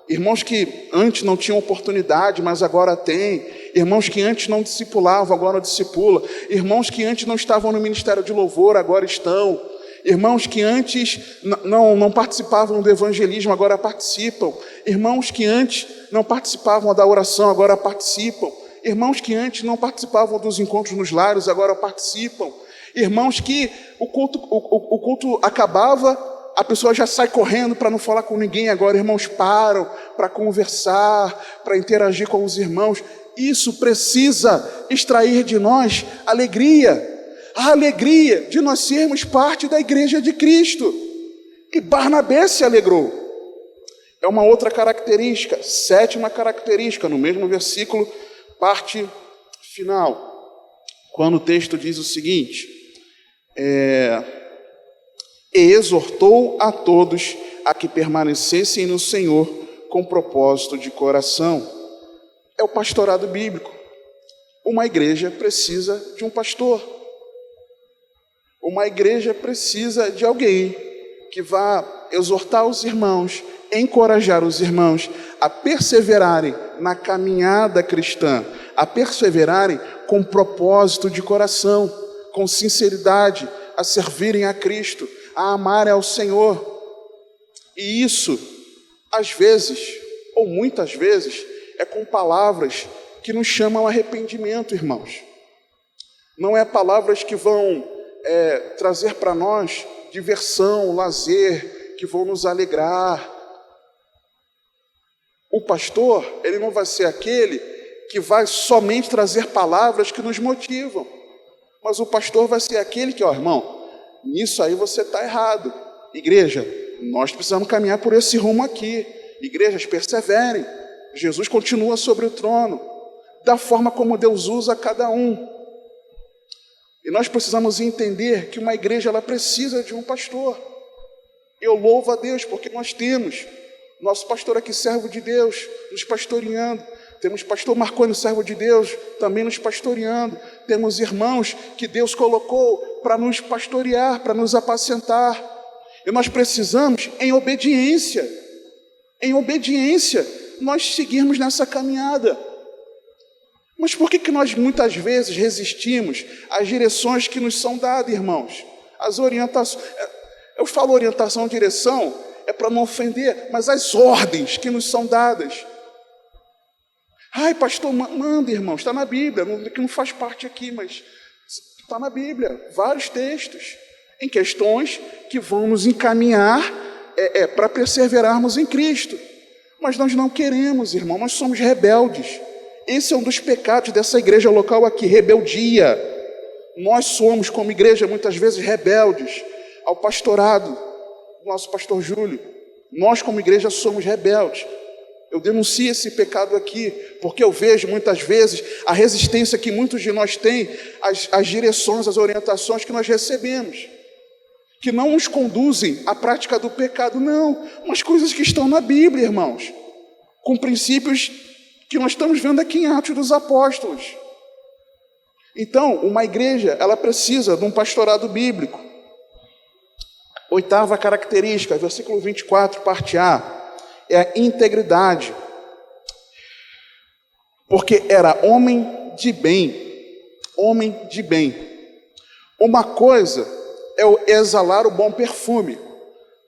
Irmãos que antes não tinham oportunidade, mas agora têm. Irmãos que antes não discipulavam, agora discipulam. Irmãos que antes não estavam no ministério de louvor, agora estão. Irmãos que antes não participavam do evangelismo, agora participam. Irmãos que antes não participavam da oração, agora participam. Irmãos que antes não participavam dos encontros nos lares, agora participam. Irmãos que o culto acabava, a pessoa já sai correndo para não falar com ninguém, agora irmãos param para conversar, para interagir com os irmãos. Isso precisa extrair de nós alegria. A alegria de nós sermos parte da igreja de Cristo. E Barnabé se alegrou. É uma outra característica, sétima característica, no mesmo versículo, parte final. Quando o texto diz o seguinte, E exortou a todos a que permanecessem no Senhor com propósito de coração. É o pastorado bíblico. Uma igreja precisa de um pastor. Uma igreja precisa de alguém que vá exortar os irmãos, encorajar os irmãos a perseverarem na caminhada cristã, a perseverarem com propósito de coração, com sinceridade, a servirem a Cristo, a amarem ao Senhor. E isso, às vezes, ou muitas vezes, é com palavras que nos chamam a arrependimento, irmãos. Não é palavras que vão trazer para nós diversão, lazer, que vão nos alegrar. O pastor, ele não vai ser aquele que vai somente trazer palavras que nos motivam. Mas o pastor vai ser aquele que, irmão, nisso aí você está errado. Igreja, nós precisamos caminhar por esse rumo aqui. Igrejas, perseverem. Jesus continua sobre o trono, da forma como Deus usa cada um. E nós precisamos entender que uma igreja, ela precisa de um pastor. Eu louvo a Deus porque nós temos nosso pastor aqui, servo de Deus, nos pastoreando. Temos pastor Marconi, servo de Deus, também nos pastoreando. Temos irmãos que Deus colocou para nos pastorear, para nos apacentar. E nós precisamos, em obediência, nós seguirmos nessa caminhada. Mas por que nós muitas vezes resistimos às direções que nos são dadas, irmãos? As orientações. Eu falo orientação, direção, é para não ofender, mas as ordens que nos são dadas. Ai, pastor, manda, irmão, está na Bíblia, que não faz parte aqui, mas está na Bíblia, vários textos, em questões que vão nos encaminhar para perseverarmos em Cristo. Mas nós não queremos, irmão, nós somos rebeldes. Esse é um dos pecados dessa igreja local aqui, rebeldia. Nós somos, como igreja, muitas vezes rebeldes ao pastorado do nosso pastor Júlio. Nós, como igreja, somos rebeldes. Eu denuncio esse pecado aqui, porque eu vejo muitas vezes a resistência que muitos de nós têm às direções, às orientações que nós recebemos, que não nos conduzem à prática do pecado, não, mas coisas que estão na Bíblia, irmãos, com princípios que nós estamos vendo aqui em Atos dos Apóstolos. Então, uma igreja, ela precisa de um pastorado bíblico. Oitava característica, versículo 24, parte A, é a integridade. Porque era homem de bem, homem de bem. Uma coisa é o exalar o bom perfume,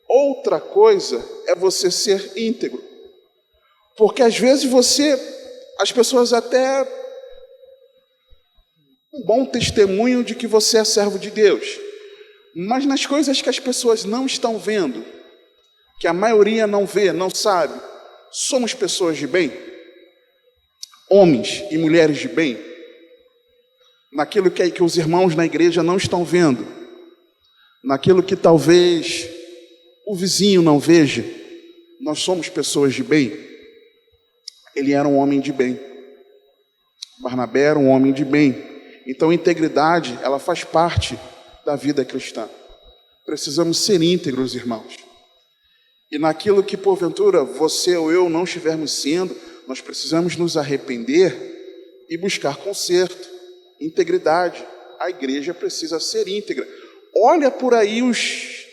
outra coisa é você ser íntegro. Porque às vezes as pessoas até um bom testemunho de que você é servo de Deus, mas nas coisas que as pessoas não estão vendo, que a maioria não vê, não sabe, somos pessoas de bem, homens e mulheres de bem, naquilo que os irmãos na igreja não estão vendo, naquilo que talvez o vizinho não veja, nós somos pessoas de bem. Ele era um homem de bem. Barnabé era um homem de bem. Então, a integridade, ela faz parte da vida cristã. Precisamos ser íntegros, irmãos. E naquilo que, porventura, você ou eu não estivermos sendo, nós precisamos nos arrepender e buscar conserto, integridade. A igreja precisa ser íntegra. Olha por aí os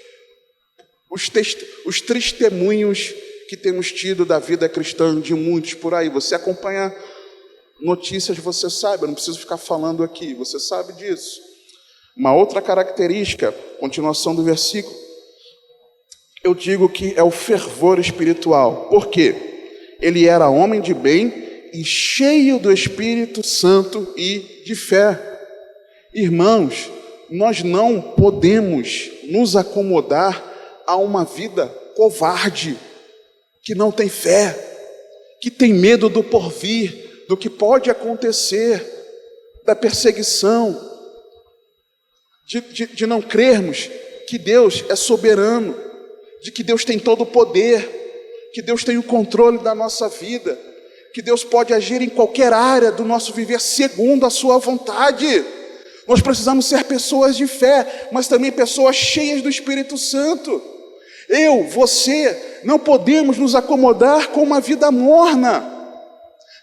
testemunhos que temos tido da vida cristã de muitos por aí. Você acompanha notícias, você sabe, eu não preciso ficar falando aqui, você sabe disso. Uma outra característica, continuação do versículo, eu digo que é o fervor espiritual. Por quê? Ele era homem de bem e cheio do Espírito Santo e de fé. Irmãos, nós não podemos nos acomodar a uma vida covarde, que não tem fé, que tem medo do porvir, do que pode acontecer, da perseguição, de não crermos que Deus é soberano, de que Deus tem todo o poder, que Deus tem o controle da nossa vida, que Deus pode agir em qualquer área do nosso viver segundo a sua vontade. Nós precisamos ser pessoas de fé, mas também pessoas cheias do Espírito Santo. Você, não podemos nos acomodar com uma vida morna.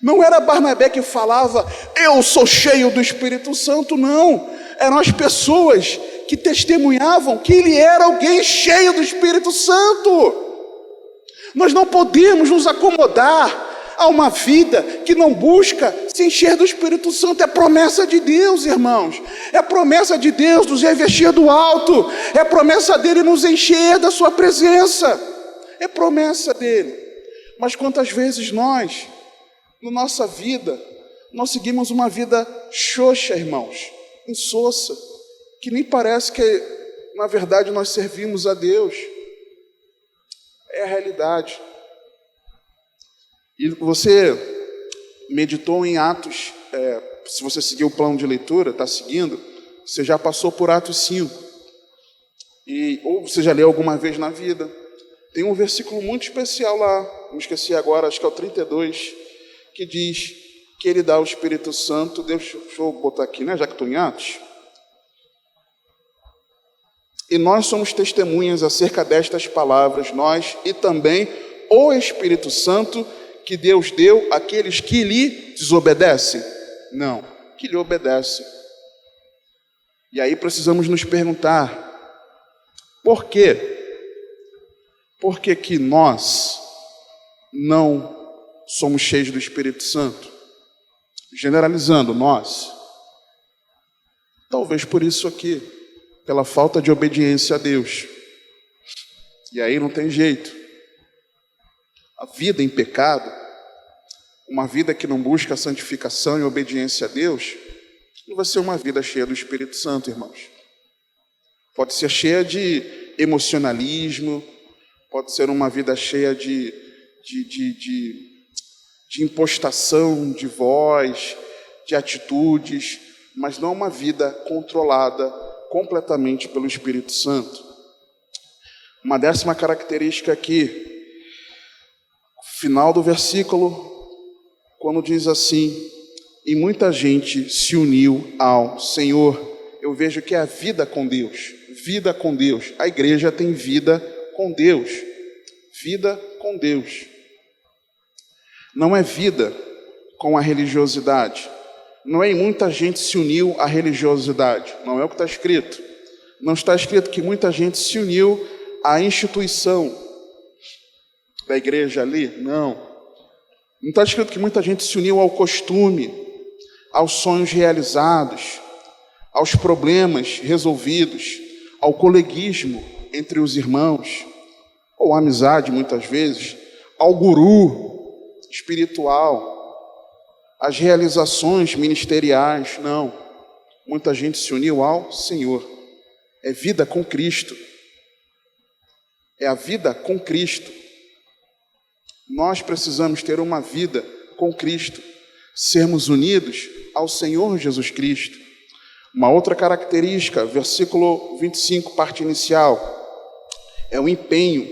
Não era Barnabé que falava, eu sou cheio do Espírito Santo, não. Eram as pessoas que testemunhavam que ele era alguém cheio do Espírito Santo. Nós não podemos nos acomodar a uma vida que não busca se encher do Espírito Santo. É promessa de Deus, irmãos. É promessa de Deus nos revestir do alto. É promessa dele nos encher da sua presença. É promessa dele. Mas quantas vezes nós, na nossa vida, nós seguimos uma vida xoxa, irmãos, insossa, que nem parece que, na verdade, nós servimos a Deus. É a realidade. E você meditou em Atos, se você seguiu o plano de leitura, está seguindo, você já passou por Atos 5. Ou você já leu alguma vez na vida. Tem um versículo muito especial lá, não esqueci agora, acho que é o 32, que diz que ele dá o Espírito Santo. Deixa eu botar aqui, né, já que estou em Atos. E nós somos testemunhas acerca destas palavras, nós e também o Espírito Santo que Deus deu àqueles que lhe desobedecem? Não, que lhe obedecem. E aí precisamos nos perguntar, por quê? Por que que nós não somos cheios do Espírito Santo? Generalizando, nós. Talvez por isso aqui, pela falta de obediência a Deus. E aí não tem jeito. A vida em pecado, uma vida que não busca a santificação e obediência a Deus, não vai ser uma vida cheia do Espírito Santo, irmãos. Pode ser cheia de emocionalismo, pode ser uma vida cheia de impostação de voz, de atitudes, mas não uma vida controlada completamente pelo Espírito Santo. Uma 10ª característica aqui, final do versículo, quando diz assim, e muita gente se uniu ao Senhor. Eu vejo que é a vida com Deus, vida com Deus. A igreja tem vida com Deus, vida com Deus. Não é vida com a religiosidade. Não é muita gente se uniu à religiosidade, não é o que está escrito. Não está escrito que muita gente se uniu à instituição da igreja ali, não. Não está escrito que muita gente se uniu ao costume, aos sonhos realizados, aos problemas resolvidos, ao coleguismo entre os irmãos, ou à amizade muitas vezes, ao guru espiritual, às realizações ministeriais, não. Muita gente se uniu ao Senhor. É vida com Cristo. É a vida com Cristo. Nós precisamos ter uma vida com Cristo, sermos unidos ao Senhor Jesus Cristo. Uma outra característica, versículo 25, parte inicial, é o empenho,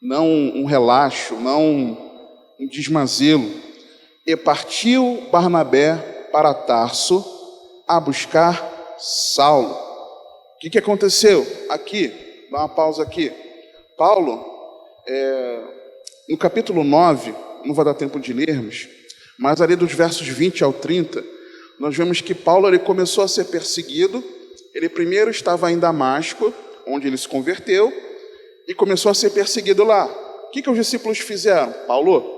não um relaxo, não um desmazelo. E partiu Barnabé para Tarso a buscar Saulo. O que aconteceu? Aqui, dá uma pausa aqui. Paulo, no capítulo 9, não vai dar tempo de lermos, mas ali dos versos 20 ao 30, nós vemos que Paulo ele começou a ser perseguido. Ele primeiro estava em Damasco, onde ele se converteu, e começou a ser perseguido lá. O que os discípulos fizeram? Paulo,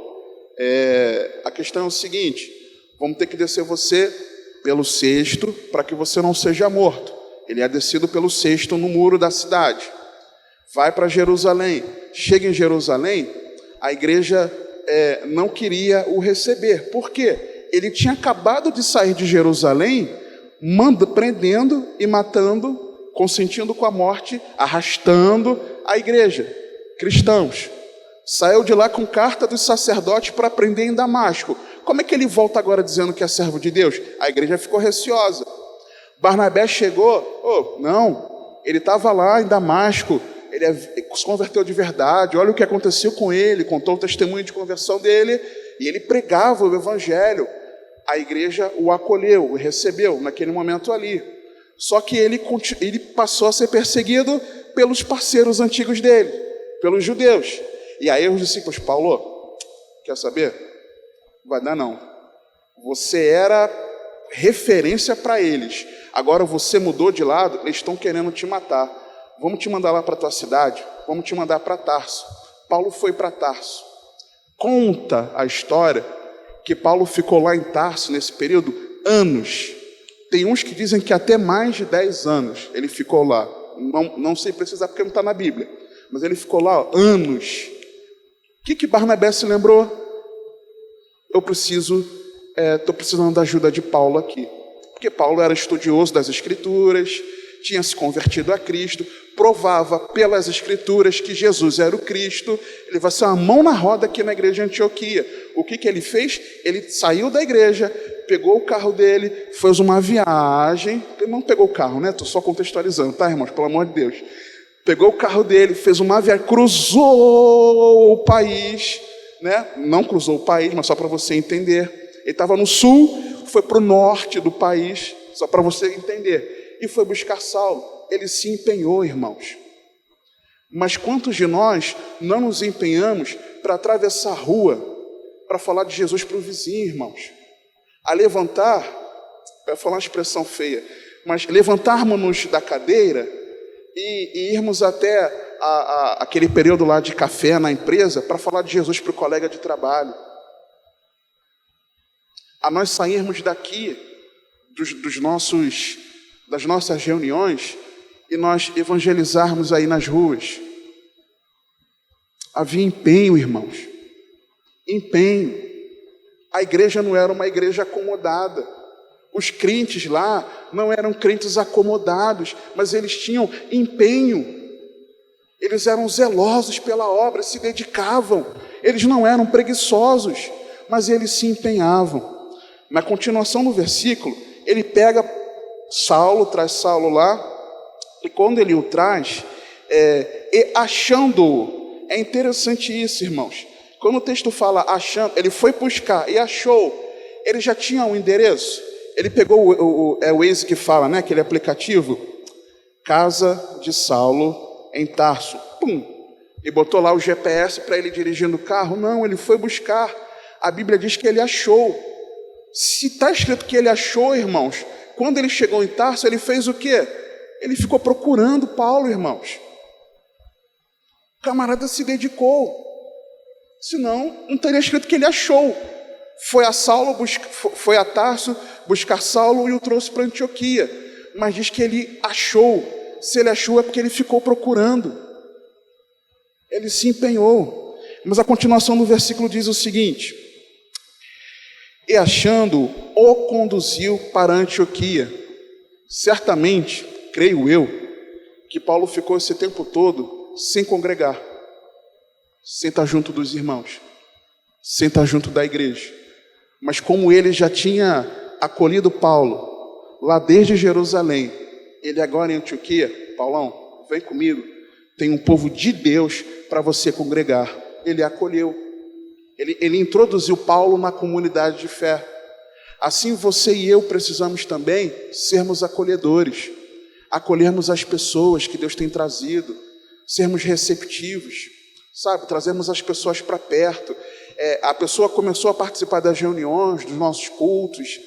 a questão é o seguinte, vamos ter que descer você pelo cesto para que você não seja morto. Ele é descido pelo cesto no muro da cidade. Vai para Jerusalém. Chega em Jerusalém, a igreja não queria o receber. Por quê? Ele tinha acabado de sair de Jerusalém, prendendo e matando, consentindo com a morte, arrastando a igreja, cristãos. Saiu de lá com carta dos sacerdotes para prender em Damasco. Como é que ele volta agora dizendo que é servo de Deus? A igreja ficou receosa. Barnabé chegou, não, ele estava lá em Damasco, ele se converteu de verdade, olha o que aconteceu com ele, contou o testemunho de conversão dele, e ele pregava o evangelho. a igreja o acolheu, o recebeu naquele momento ali. Só que ele passou a ser perseguido pelos parceiros antigos dele, pelos judeus. E aí os discípulos, Paulo, quer saber? Vai dar não. Você era referência para eles. Agora você mudou de lado, eles estão querendo te matar. Vamos te mandar lá para a tua cidade, vamos te mandar para Tarso. Paulo foi para Tarso. Conta a história que Paulo ficou lá em Tarso nesse período anos. Tem uns que dizem que até mais de 10 anos ele ficou lá. Não sei precisar porque não está na Bíblia. Mas ele ficou lá anos. O que Barnabé se lembrou? Estou precisando da ajuda de Paulo aqui. Porque Paulo era estudioso das Escrituras, tinha se convertido a Cristo, provava pelas Escrituras que Jesus era o Cristo. Ele vai ser uma mão na roda aqui na igreja de Antioquia. O que ele fez? Ele saiu da igreja, pegou o carro dele, fez uma viagem. Ele não pegou o carro, né? Estou só contextualizando, tá, irmãos? Pelo amor de Deus. Pegou o carro dele, fez uma viagem, cruzou o país, né? Não cruzou o país, mas só para você entender. Ele estava no sul, foi para o norte do país, só para você entender. E foi buscar Saulo. Ele se empenhou, irmãos. Mas quantos de nós não nos empenhamos para atravessar a rua, para falar de Jesus para o vizinho, irmãos? A levantar, eu vou falar uma expressão feia, mas levantarmos-nos da cadeira e irmos até aquele período lá de café na empresa para falar de Jesus para o colega de trabalho. A nós sairmos daqui das nossas reuniões e nós evangelizarmos aí nas ruas. Havia empenho, irmãos. Empenho. A igreja não era uma igreja acomodada. Os crentes lá não eram crentes acomodados, mas eles tinham empenho. Eles eram zelosos pela obra, se dedicavam. Eles não eram preguiçosos, mas eles se empenhavam. Na continuação do versículo, ele pega Saulo, traz Saulo lá, e quando ele o traz, e achando-o, é interessante isso, irmãos. Quando o texto fala achando, ele foi buscar e achou, ele já tinha um endereço. Ele pegou o Waze que fala, né, aquele aplicativo, casa de Saulo em Tarso, pum, e botou lá o GPS para ele dirigindo o carro. Não, ele foi buscar. A Bíblia diz que ele achou. Se está escrito que ele achou, irmãos, quando ele chegou em Tarso, ele fez o quê? Ele ficou procurando Paulo, irmãos. O camarada se dedicou. Senão, não teria escrito que ele achou. Foi a Tarso buscar Saulo e o trouxe para Antioquia. Mas diz que ele achou. Se ele achou é porque ele ficou procurando. Ele se empenhou. Mas a continuação do versículo diz o seguinte: e achando, o conduziu para Antioquia. Certamente, creio eu, que Paulo ficou esse tempo todo sem congregar, sem estar junto dos irmãos, sem estar junto da igreja. Mas como ele já tinha acolhido Paulo lá desde Jerusalém, ele agora em Antioquia, Paulão, vem comigo, tem um povo de Deus para você congregar. Ele acolheu. Ele introduziu Paulo na comunidade de fé. Assim você e eu precisamos também sermos acolhedores, acolhermos as pessoas que Deus tem trazido, sermos receptivos, sabe, trazermos as pessoas para perto. A pessoa começou a participar das reuniões, dos nossos cultos,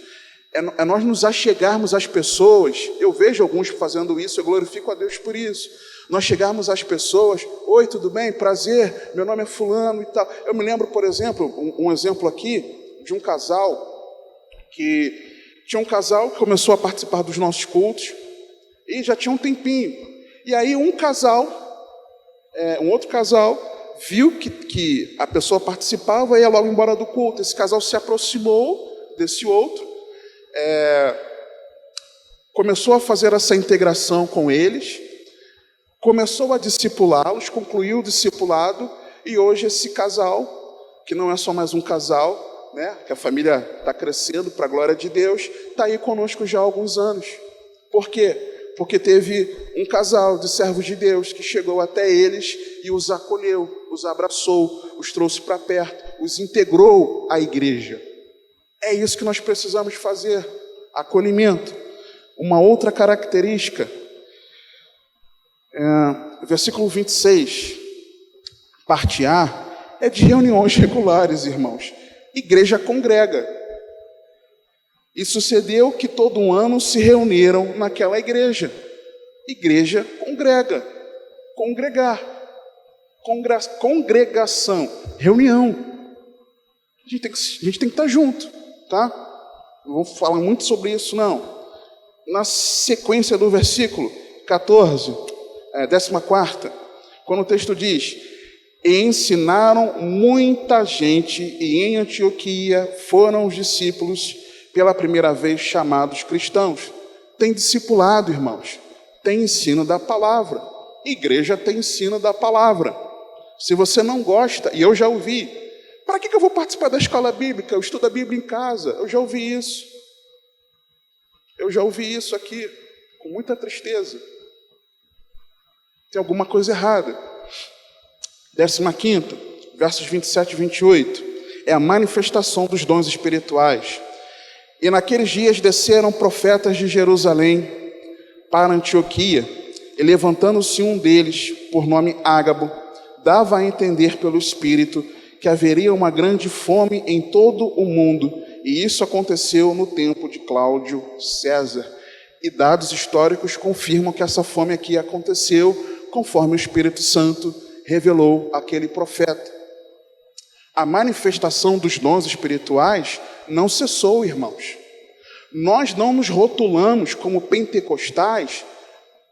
nós nos achegarmos às pessoas. Eu vejo alguns fazendo isso, eu glorifico a Deus por isso. Nós chegarmos às pessoas: oi, tudo bem? Prazer, meu nome é fulano e tal. Eu me lembro, por exemplo, um exemplo aqui, de um casal, que começou a participar dos nossos cultos, e já tinha um tempinho. E aí um outro casal, viu que a pessoa participava e ia logo embora do culto. Esse casal se aproximou desse outro, começou a fazer essa integração com eles, começou a discipulá-los, concluiu o discipulado, e hoje esse casal, que não é só mais um casal, né, que a família está crescendo para a glória de Deus, está aí conosco já há alguns anos. Por quê? Porque teve um casal de servos de Deus que chegou até eles e os acolheu, os abraçou, os trouxe para perto, os integrou à igreja. É isso que nós precisamos fazer, acolhimento. Uma outra característica, versículo 26, parte A, é de reuniões regulares, irmãos. Igreja congrega. E sucedeu que todo um ano se reuniram naquela igreja. Igreja congrega. Congregar. Congregação. Reunião. A gente tem que estar junto, tá? Não vou falar muito sobre isso, não. Na sequência do versículo 14, 14, quando o texto diz: e ensinaram muita gente, e em Antioquia foram os discípulos pela primeira vez chamados cristãos. Tem discipulado, irmãos. Tem ensino da palavra. Igreja tem ensino da palavra. Se você não gosta, e eu já ouvi, para que eu vou participar da escola bíblica? Eu estudo a Bíblia em casa. Eu já ouvi isso. Eu já ouvi isso aqui, com muita tristeza. Tem alguma coisa errada. 15º, versos 27 e 28, é a manifestação dos dons espirituais. E naqueles dias desceram profetas de Jerusalém para Antioquia, e levantando-se um deles, por nome Ágabo, dava a entender pelo Espírito que haveria uma grande fome em todo o mundo, e isso aconteceu no tempo de Cláudio César. E dados históricos confirmam que essa fome aqui aconteceu conforme o Espírito Santo revelou àquele profeta. A manifestação dos dons espirituais não cessou, irmãos. Nós não nos rotulamos como pentecostais,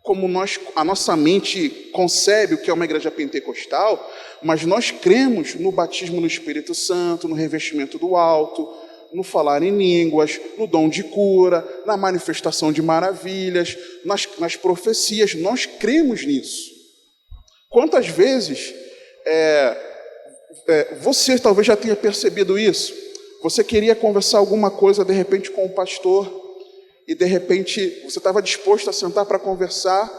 como a nossa mente concebe o que é uma igreja pentecostal, mas nós cremos no batismo no Espírito Santo, no revestimento do alto, no falar em línguas, no dom de cura, na manifestação de maravilhas, nas profecias. Nós cremos nisso. Quantas vezes você talvez já tenha percebido isso? Você queria conversar alguma coisa de repente com o pastor, e de repente você estava disposto a sentar para conversar,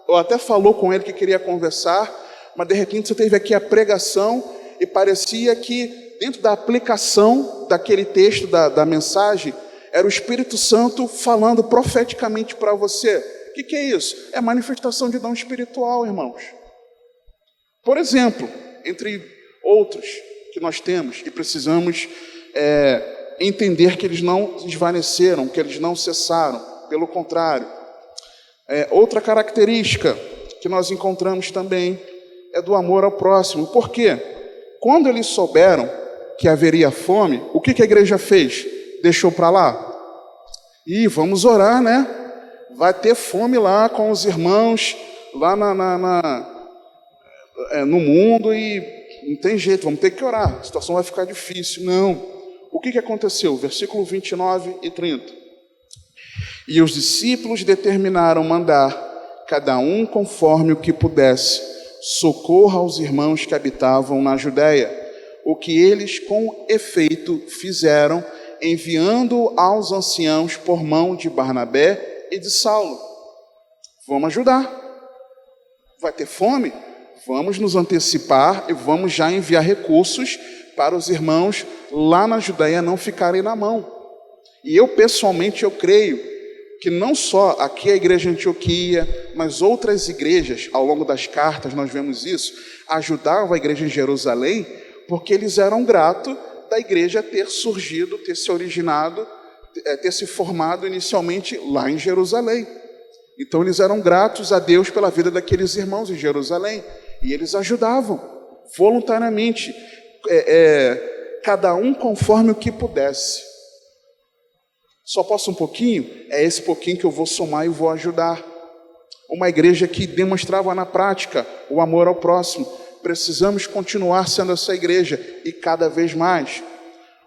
ou até falou com ele que queria conversar, mas de repente você teve aqui a pregação e parecia que dentro da aplicação daquele texto, da mensagem, era o Espírito Santo falando profeticamente para você. O que é isso? É manifestação de dom espiritual, irmãos. Por exemplo, entre outros que nós temos e precisamos entender que eles não desvaneceram, que eles não cessaram, pelo contrário. Outra característica que nós encontramos também é do amor ao próximo. Por quê? Quando eles souberam que haveria fome, o que a igreja fez? Deixou para lá? E vamos orar, né? Vai ter fome lá com os irmãos, lá no mundo, e não tem jeito, vamos ter que orar, a situação vai ficar difícil. Não. O que aconteceu? Versículo 29 e 30. E os discípulos determinaram mandar, cada um conforme o que pudesse, socorro aos irmãos que habitavam na Judéia, o que eles com efeito fizeram, enviando aos anciãos por mão de Barnabé e de Saulo. Vamos ajudar. Vai ter fome? Vamos nos antecipar e vamos já enviar recursos para os irmãos lá na Judéia não ficarem na mão. E eu pessoalmente creio que não só aqui a igreja de Antioquia, mas outras igrejas, ao longo das cartas nós vemos isso, ajudavam a igreja em Jerusalém, porque eles eram gratos da igreja ter surgido, ter se originado, ter se formado inicialmente lá em Jerusalém. Então eles eram gratos a Deus pela vida daqueles irmãos em Jerusalém, e eles ajudavam voluntariamente, cada um conforme o que pudesse. Só posso um pouquinho? É esse pouquinho que eu vou somar e vou ajudar. Uma igreja que demonstrava na prática o amor ao próximo. Precisamos continuar sendo essa igreja e cada vez mais.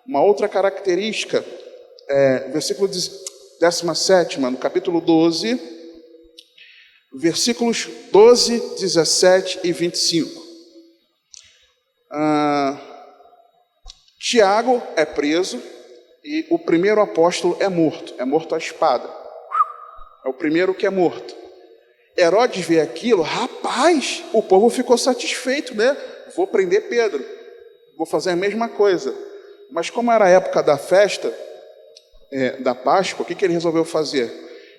Uma outra característica, versículo 17, no capítulo 12, versículos 12, 17 e 25. Tiago é preso e o primeiro apóstolo é morto à espada. É o primeiro que é morto. Herodes vê aquilo, rapaz, o povo ficou satisfeito, né? Vou prender Pedro, vou fazer a mesma coisa. Mas como era a época da festa, da Páscoa, o que ele resolveu fazer?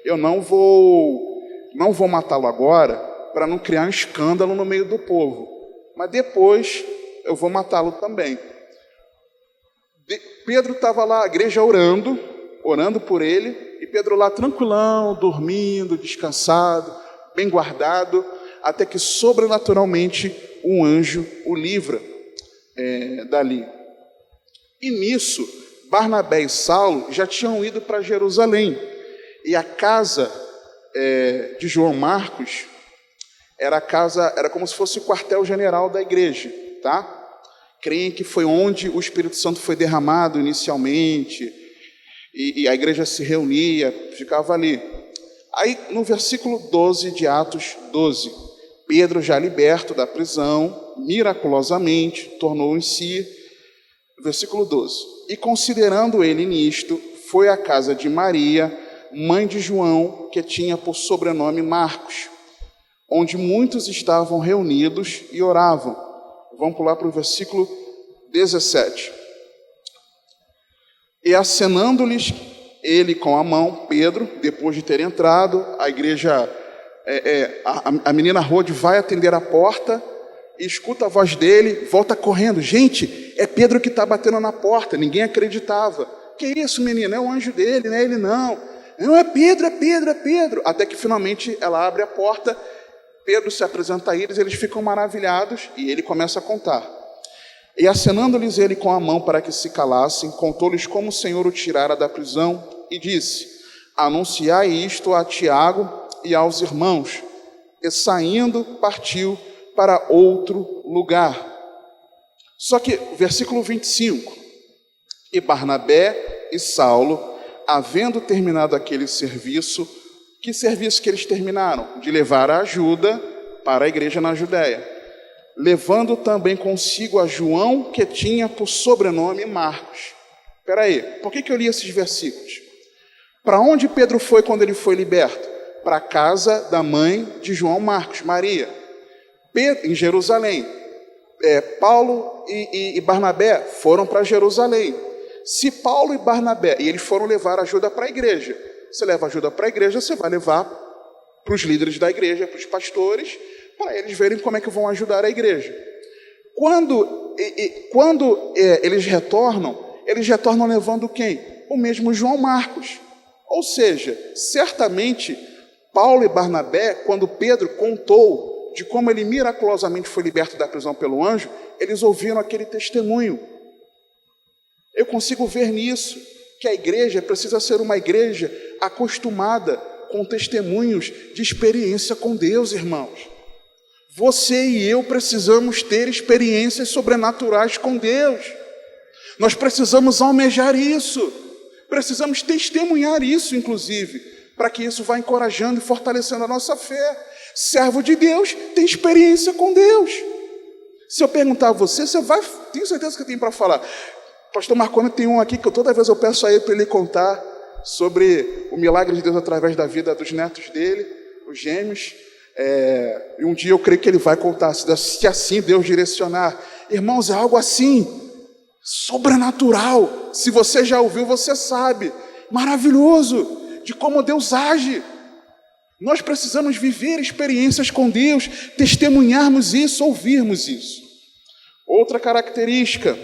Eu não vou matá-lo agora para não criar um escândalo no meio do povo, mas depois eu vou matá-lo também. Pedro estava lá, a igreja orando por ele, e Pedro lá tranquilão, dormindo, descansado, bem guardado, até que sobrenaturalmente um anjo o livra dali. E nisso, Barnabé e Saulo já tinham ido para Jerusalém, e a casa de João Marcos era como se fosse o quartel-general da igreja, tá? Creem que foi onde o Espírito Santo foi derramado inicialmente, e a igreja se reunia, ficava ali. Aí, no versículo 12 de Atos 12, Pedro, já liberto da prisão, miraculosamente, tornou em si, versículo 12, e considerando ele nisto, foi à casa de Maria, mãe de João, que tinha por sobrenome Marcos, onde muitos estavam reunidos e oravam. Vamos pular para o versículo 17. E acenando-lhes ele com a mão, Pedro, depois de ter entrado, a igreja, a menina Rode vai atender a porta, e escuta a voz dele, volta correndo. Gente, é Pedro que está batendo na porta, ninguém acreditava. Que isso, menina? É o anjo dele, não é ele não. Não, é Pedro, é Pedro, é Pedro. Até que finalmente ela abre a porta, Pedro se apresenta a eles ficam maravilhados, e ele começa a contar. E acenando-lhes ele com a mão para que se calassem, contou-lhes como o Senhor o tirara da prisão, e disse: anunciai isto a Tiago e aos irmãos. E saindo, partiu para outro lugar. Só que, versículo 25, e Barnabé e Saulo, havendo terminado aquele serviço, que serviço que eles terminaram? De levar a ajuda para a igreja na Judéia, levando também consigo a João, que tinha por sobrenome Marcos. Espera aí, por que eu li esses versículos? Para onde Pedro foi quando ele foi liberto? Para a casa da mãe de João Marcos, Maria. Pedro, em Jerusalém. Paulo e Barnabé foram para Jerusalém. Se Paulo e Barnabé, e eles foram levar ajuda para a igreja, você leva ajuda para a igreja, você vai levar para os líderes da igreja, para os pastores, para eles verem como é que vão ajudar a igreja. Quando eles retornam levando quem? O mesmo João Marcos. Ou seja, certamente Paulo e Barnabé, quando Pedro contou de como ele miraculosamente foi liberto da prisão pelo anjo, eles ouviram aquele testemunho. Eu consigo ver nisso, que a igreja precisa ser uma igreja acostumada com testemunhos de experiência com Deus, irmãos. Você e eu precisamos ter experiências sobrenaturais com Deus. Nós precisamos almejar isso, precisamos testemunhar isso, inclusive, para que isso vá encorajando e fortalecendo a nossa fé. Servo de Deus tem experiência com Deus. Se eu perguntar a você, tenho certeza que tem para falar. Pastor Marconi tem um aqui que toda vez eu peço a ele para ele contar sobre o milagre de Deus através da vida dos netos dele, os gêmeos. E um dia eu creio que ele vai contar, se assim Deus direcionar. Irmãos, é algo assim, sobrenatural. Se você já ouviu, você sabe. Maravilhoso, de como Deus age. Nós precisamos viver experiências com Deus, testemunharmos isso, ouvirmos isso. Outra característica,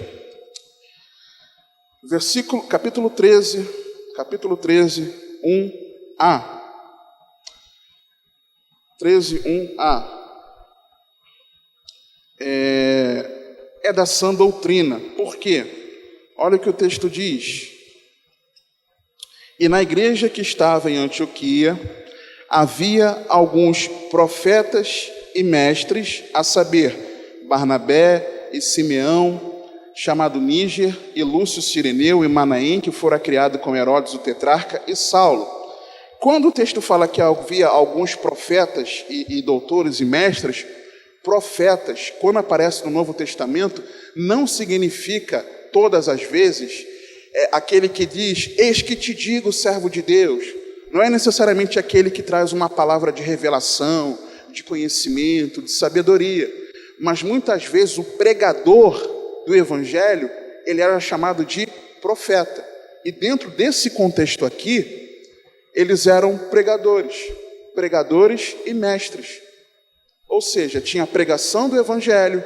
capítulo 13, 1a. 13, 1a. É da sã doutrina. Por quê? Olha o que o texto diz. E na igreja que estava em Antioquia, havia alguns profetas e mestres, a saber, Barnabé e Simeão, chamado Níger, e Lúcio Cireneu e Manaém, que fora criado com Herodes o tetrarca, e Saulo. Quando o texto fala que havia alguns profetas e doutores e mestres, profetas, quando aparece no Novo Testamento, não significa, todas as vezes, aquele que diz, eis que te digo, servo de Deus. Não é necessariamente aquele que traz uma palavra de revelação, de conhecimento, de sabedoria, mas muitas vezes o pregador do Evangelho, ele era chamado de profeta. E dentro desse contexto aqui, eles eram pregadores e mestres. Ou seja, tinha a pregação do Evangelho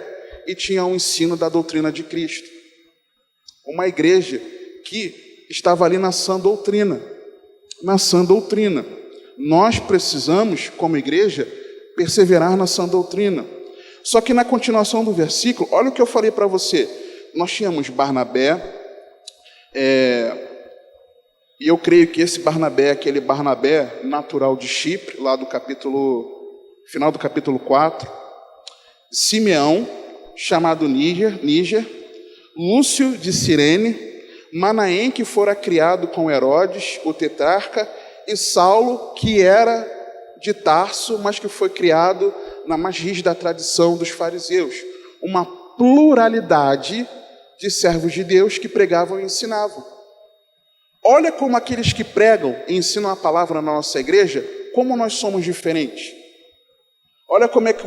e tinha o ensino da doutrina de Cristo. Uma igreja que estava ali na sã doutrina. Na sã doutrina. Nós precisamos, como igreja, perseverar na sã doutrina. Só que na continuação do versículo, olha o que eu falei para você. Nós tínhamos Barnabé, e eu creio que esse Barnabé é aquele Barnabé natural de Chipre, lá do final do capítulo 4. Simeão, chamado Níger, Lúcio de Cirene, Manaém, que fora criado com Herodes, o tetrarca, e Saulo, que era de Tarso, mas que foi criado na mais rígida tradição dos fariseus. Uma pluralidade de servos de Deus que pregavam e ensinavam. Olha como aqueles que pregam e ensinam a palavra na nossa igreja, como nós somos diferentes. Olha como é que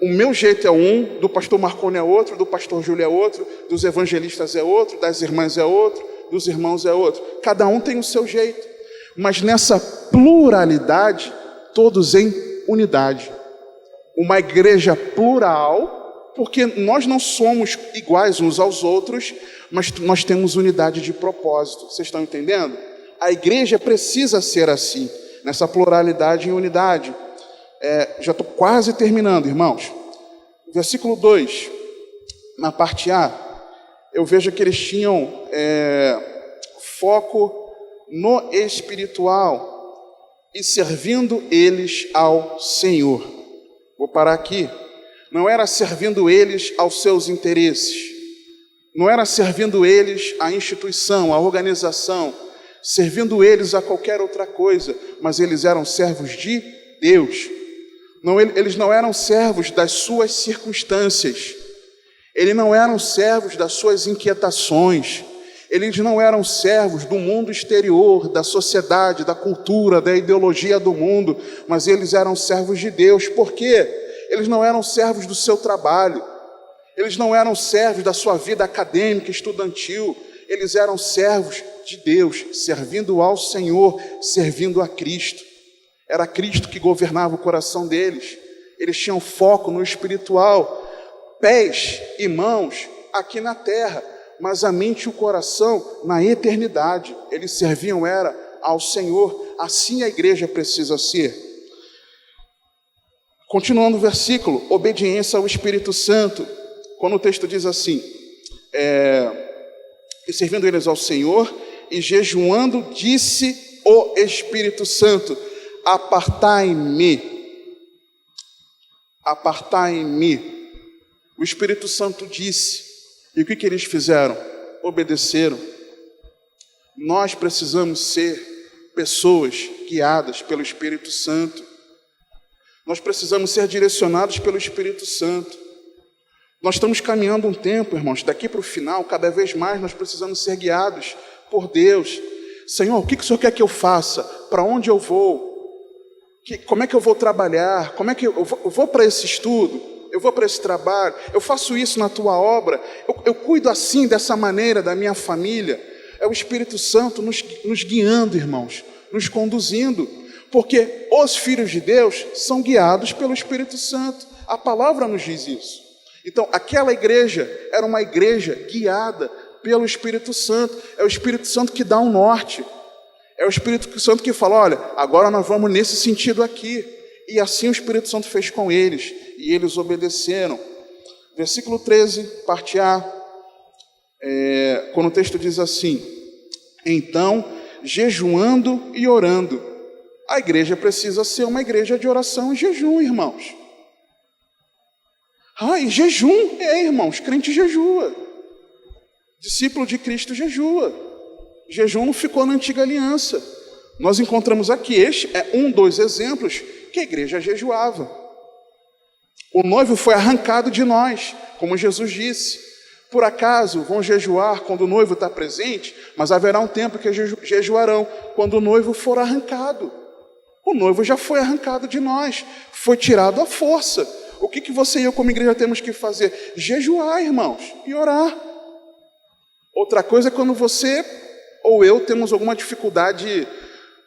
o meu jeito é um, do pastor Marconi é outro, do pastor Júlio é outro, dos evangelistas é outro, das irmãs é outro, dos irmãos é outro. Cada um tem o seu jeito, mas nessa pluralidade, todos em unidade. Uma igreja plural, porque nós não somos iguais uns aos outros, mas nós temos unidade de propósito. Vocês estão entendendo? A igreja precisa ser assim, nessa pluralidade e unidade. Já estou quase terminando, irmãos. Versículo 2, na parte A, eu vejo que eles tinham foco no espiritual e servindo eles ao Senhor. Vou parar aqui. Não era servindo eles aos seus interesses, não era servindo eles à instituição, à organização, servindo eles a qualquer outra coisa, mas eles eram servos de Deus. Eles não eram servos das suas circunstâncias, eles não eram servos das suas inquietações, eles não eram servos do mundo exterior, da sociedade, da cultura, da ideologia do mundo, mas eles eram servos de Deus. Por quê? Eles não eram servos do seu trabalho, eles não eram servos da sua vida acadêmica, estudantil, eles eram servos de Deus, servindo ao Senhor, servindo a Cristo. Era Cristo que governava o coração deles. Eles tinham foco no espiritual, pés e mãos aqui na terra, mas a mente e o coração na eternidade. Eles serviam ao Senhor. Assim a igreja precisa ser. Continuando o versículo, obediência ao Espírito Santo. Quando o texto diz assim, e servindo eles ao Senhor, e jejuando, disse o Espírito Santo, apartai-me. O Espírito Santo disse, e o que eles fizeram? Obedeceram. Nós precisamos ser pessoas guiadas pelo Espírito Santo. Nós precisamos ser direcionados pelo Espírito Santo. Nós estamos caminhando um tempo, irmãos, daqui para o final, cada vez mais nós precisamos ser guiados por Deus. Senhor, o que o Senhor quer que eu faça? Para onde eu vou? Como é que eu vou trabalhar? Como é que eu vou para esse estudo? Eu vou para esse trabalho? Eu faço isso na tua obra? Eu cuido assim, dessa maneira, da minha família? É o Espírito Santo nos guiando, irmãos, nos conduzindo, porque os filhos de Deus são guiados pelo Espírito Santo. A palavra nos diz isso. Então, aquela igreja era uma igreja guiada pelo Espírito Santo. É o Espírito Santo que dá um norte. É o Espírito Santo que fala, olha, agora nós vamos nesse sentido aqui. E assim o Espírito Santo fez com eles. E eles obedeceram. Versículo 13, parte A. Quando o texto diz assim, então, jejuando e orando. A igreja precisa ser uma igreja de oração e jejum, irmãos. E jejum, irmãos, crente jejua. Discípulo de Cristo jejua. Jejum não ficou na antiga aliança. Nós encontramos aqui, este é dos exemplos que a igreja jejuava. O noivo foi arrancado de nós, como Jesus disse. Por acaso vão jejuar quando o noivo está presente, mas haverá um tempo que jejuarão quando o noivo for arrancado. O noivo já foi arrancado de nós, foi tirado à força. O que você e eu como igreja temos que fazer? Jejuar, irmãos, e orar. Outra coisa é quando você ou eu temos alguma dificuldade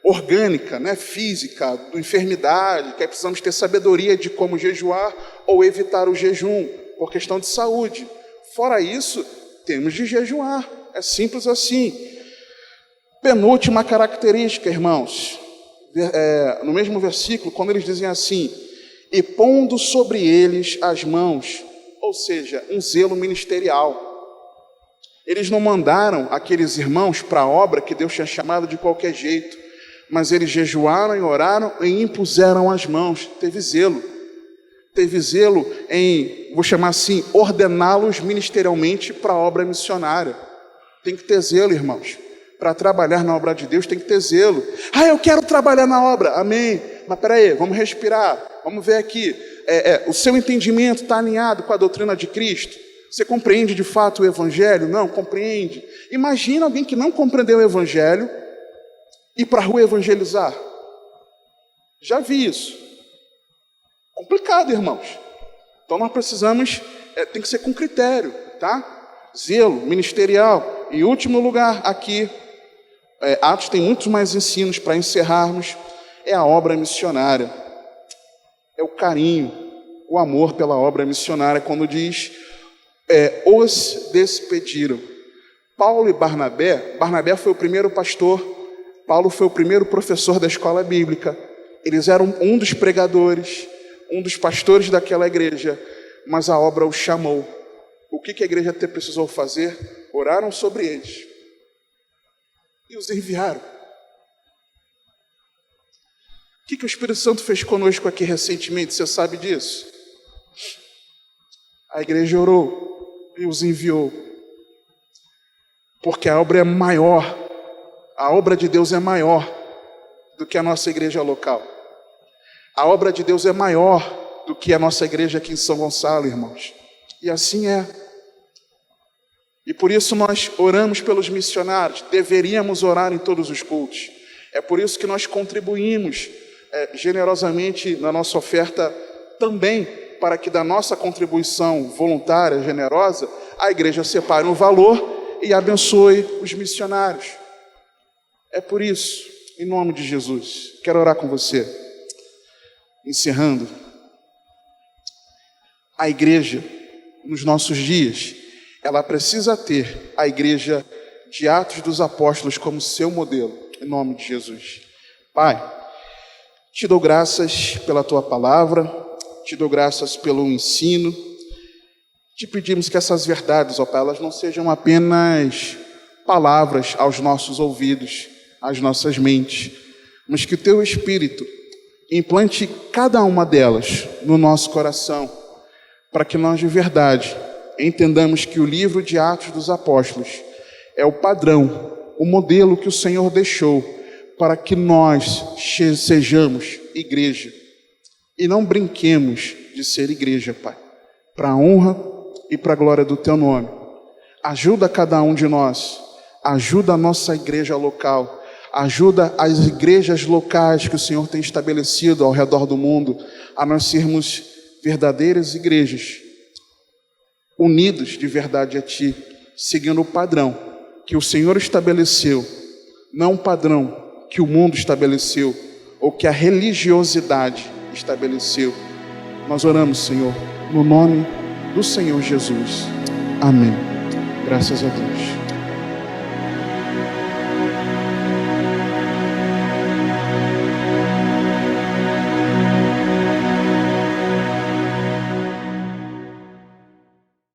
orgânica, né, física, de enfermidade, que aí precisamos ter sabedoria de como jejuar ou evitar o jejum, por questão de saúde. Fora isso, temos de jejuar. É simples assim. Penúltima característica, irmãos, no mesmo versículo, quando eles dizem assim, e pondo sobre eles as mãos, ou seja, um zelo ministerial. Eles não mandaram aqueles irmãos para a obra que Deus tinha chamado de qualquer jeito, mas eles jejuaram e oraram e impuseram as mãos. Teve zelo. Teve zelo em, vou chamar assim, ordená-los ministerialmente para a obra missionária. Tem que ter zelo, irmãos. Para trabalhar na obra de Deus tem que ter zelo. Ah, eu quero trabalhar na obra. Amém. Mas peraí, vamos respirar. Vamos ver aqui. O seu entendimento está alinhado com a doutrina de Cristo? Você compreende de fato o Evangelho? Não, compreende. Imagina alguém que não compreendeu o Evangelho ir para a rua evangelizar. Já vi isso. Complicado, irmãos. Então nós precisamos, tem que ser com critério, tá? Zelo ministerial. Em último lugar, aqui, Atos tem muitos mais ensinos para encerrarmos, é a obra missionária. É o carinho, o amor pela obra missionária, quando diz, os despediram. Paulo e Barnabé foi o primeiro pastor, Paulo foi o primeiro professor da escola bíblica, eles eram um dos pregadores, um dos pastores daquela igreja, mas a obra os chamou. O que a igreja precisou fazer? Oraram sobre eles e os enviaram. O que o Espírito Santo fez conosco aqui recentemente? Você sabe disso? A igreja orou e os enviou. Porque a obra é maior, a obra de Deus é maior do que a nossa igreja local. A obra de Deus é maior do que a nossa igreja aqui em São Gonçalo, irmãos. E assim é. E por isso nós oramos pelos missionários, deveríamos orar em todos os cultos. É por isso que nós contribuímos generosamente na nossa oferta também, para que da nossa contribuição voluntária, generosa, a igreja separe um valor e abençoe os missionários. É por isso, em nome de Jesus, quero orar com você. Encerrando, a igreja, nos nossos dias, ela precisa ter a igreja de Atos dos Apóstolos como seu modelo, em nome de Jesus. Pai, te dou graças pela tua palavra, te dou graças pelo ensino, te pedimos que essas verdades, ó Pai, elas não sejam apenas palavras aos nossos ouvidos, às nossas mentes, mas que o teu Espírito implante cada uma delas no nosso coração, para que nós de verdade entendamos que o livro de Atos dos Apóstolos é o padrão, o modelo que o Senhor deixou para que nós sejamos igreja e não brinquemos de ser igreja, Pai, para a honra e para a glória do teu nome. Ajuda cada um de nós, ajuda a nossa igreja local, ajuda as igrejas locais que o Senhor tem estabelecido ao redor do mundo a nós sermos verdadeiras igrejas, unidos de verdade a Ti, seguindo o padrão que o Senhor estabeleceu, não o padrão que o mundo estabeleceu ou que a religiosidade estabeleceu. Nós oramos, Senhor, no nome do Senhor Jesus. Amém. Graças a Deus.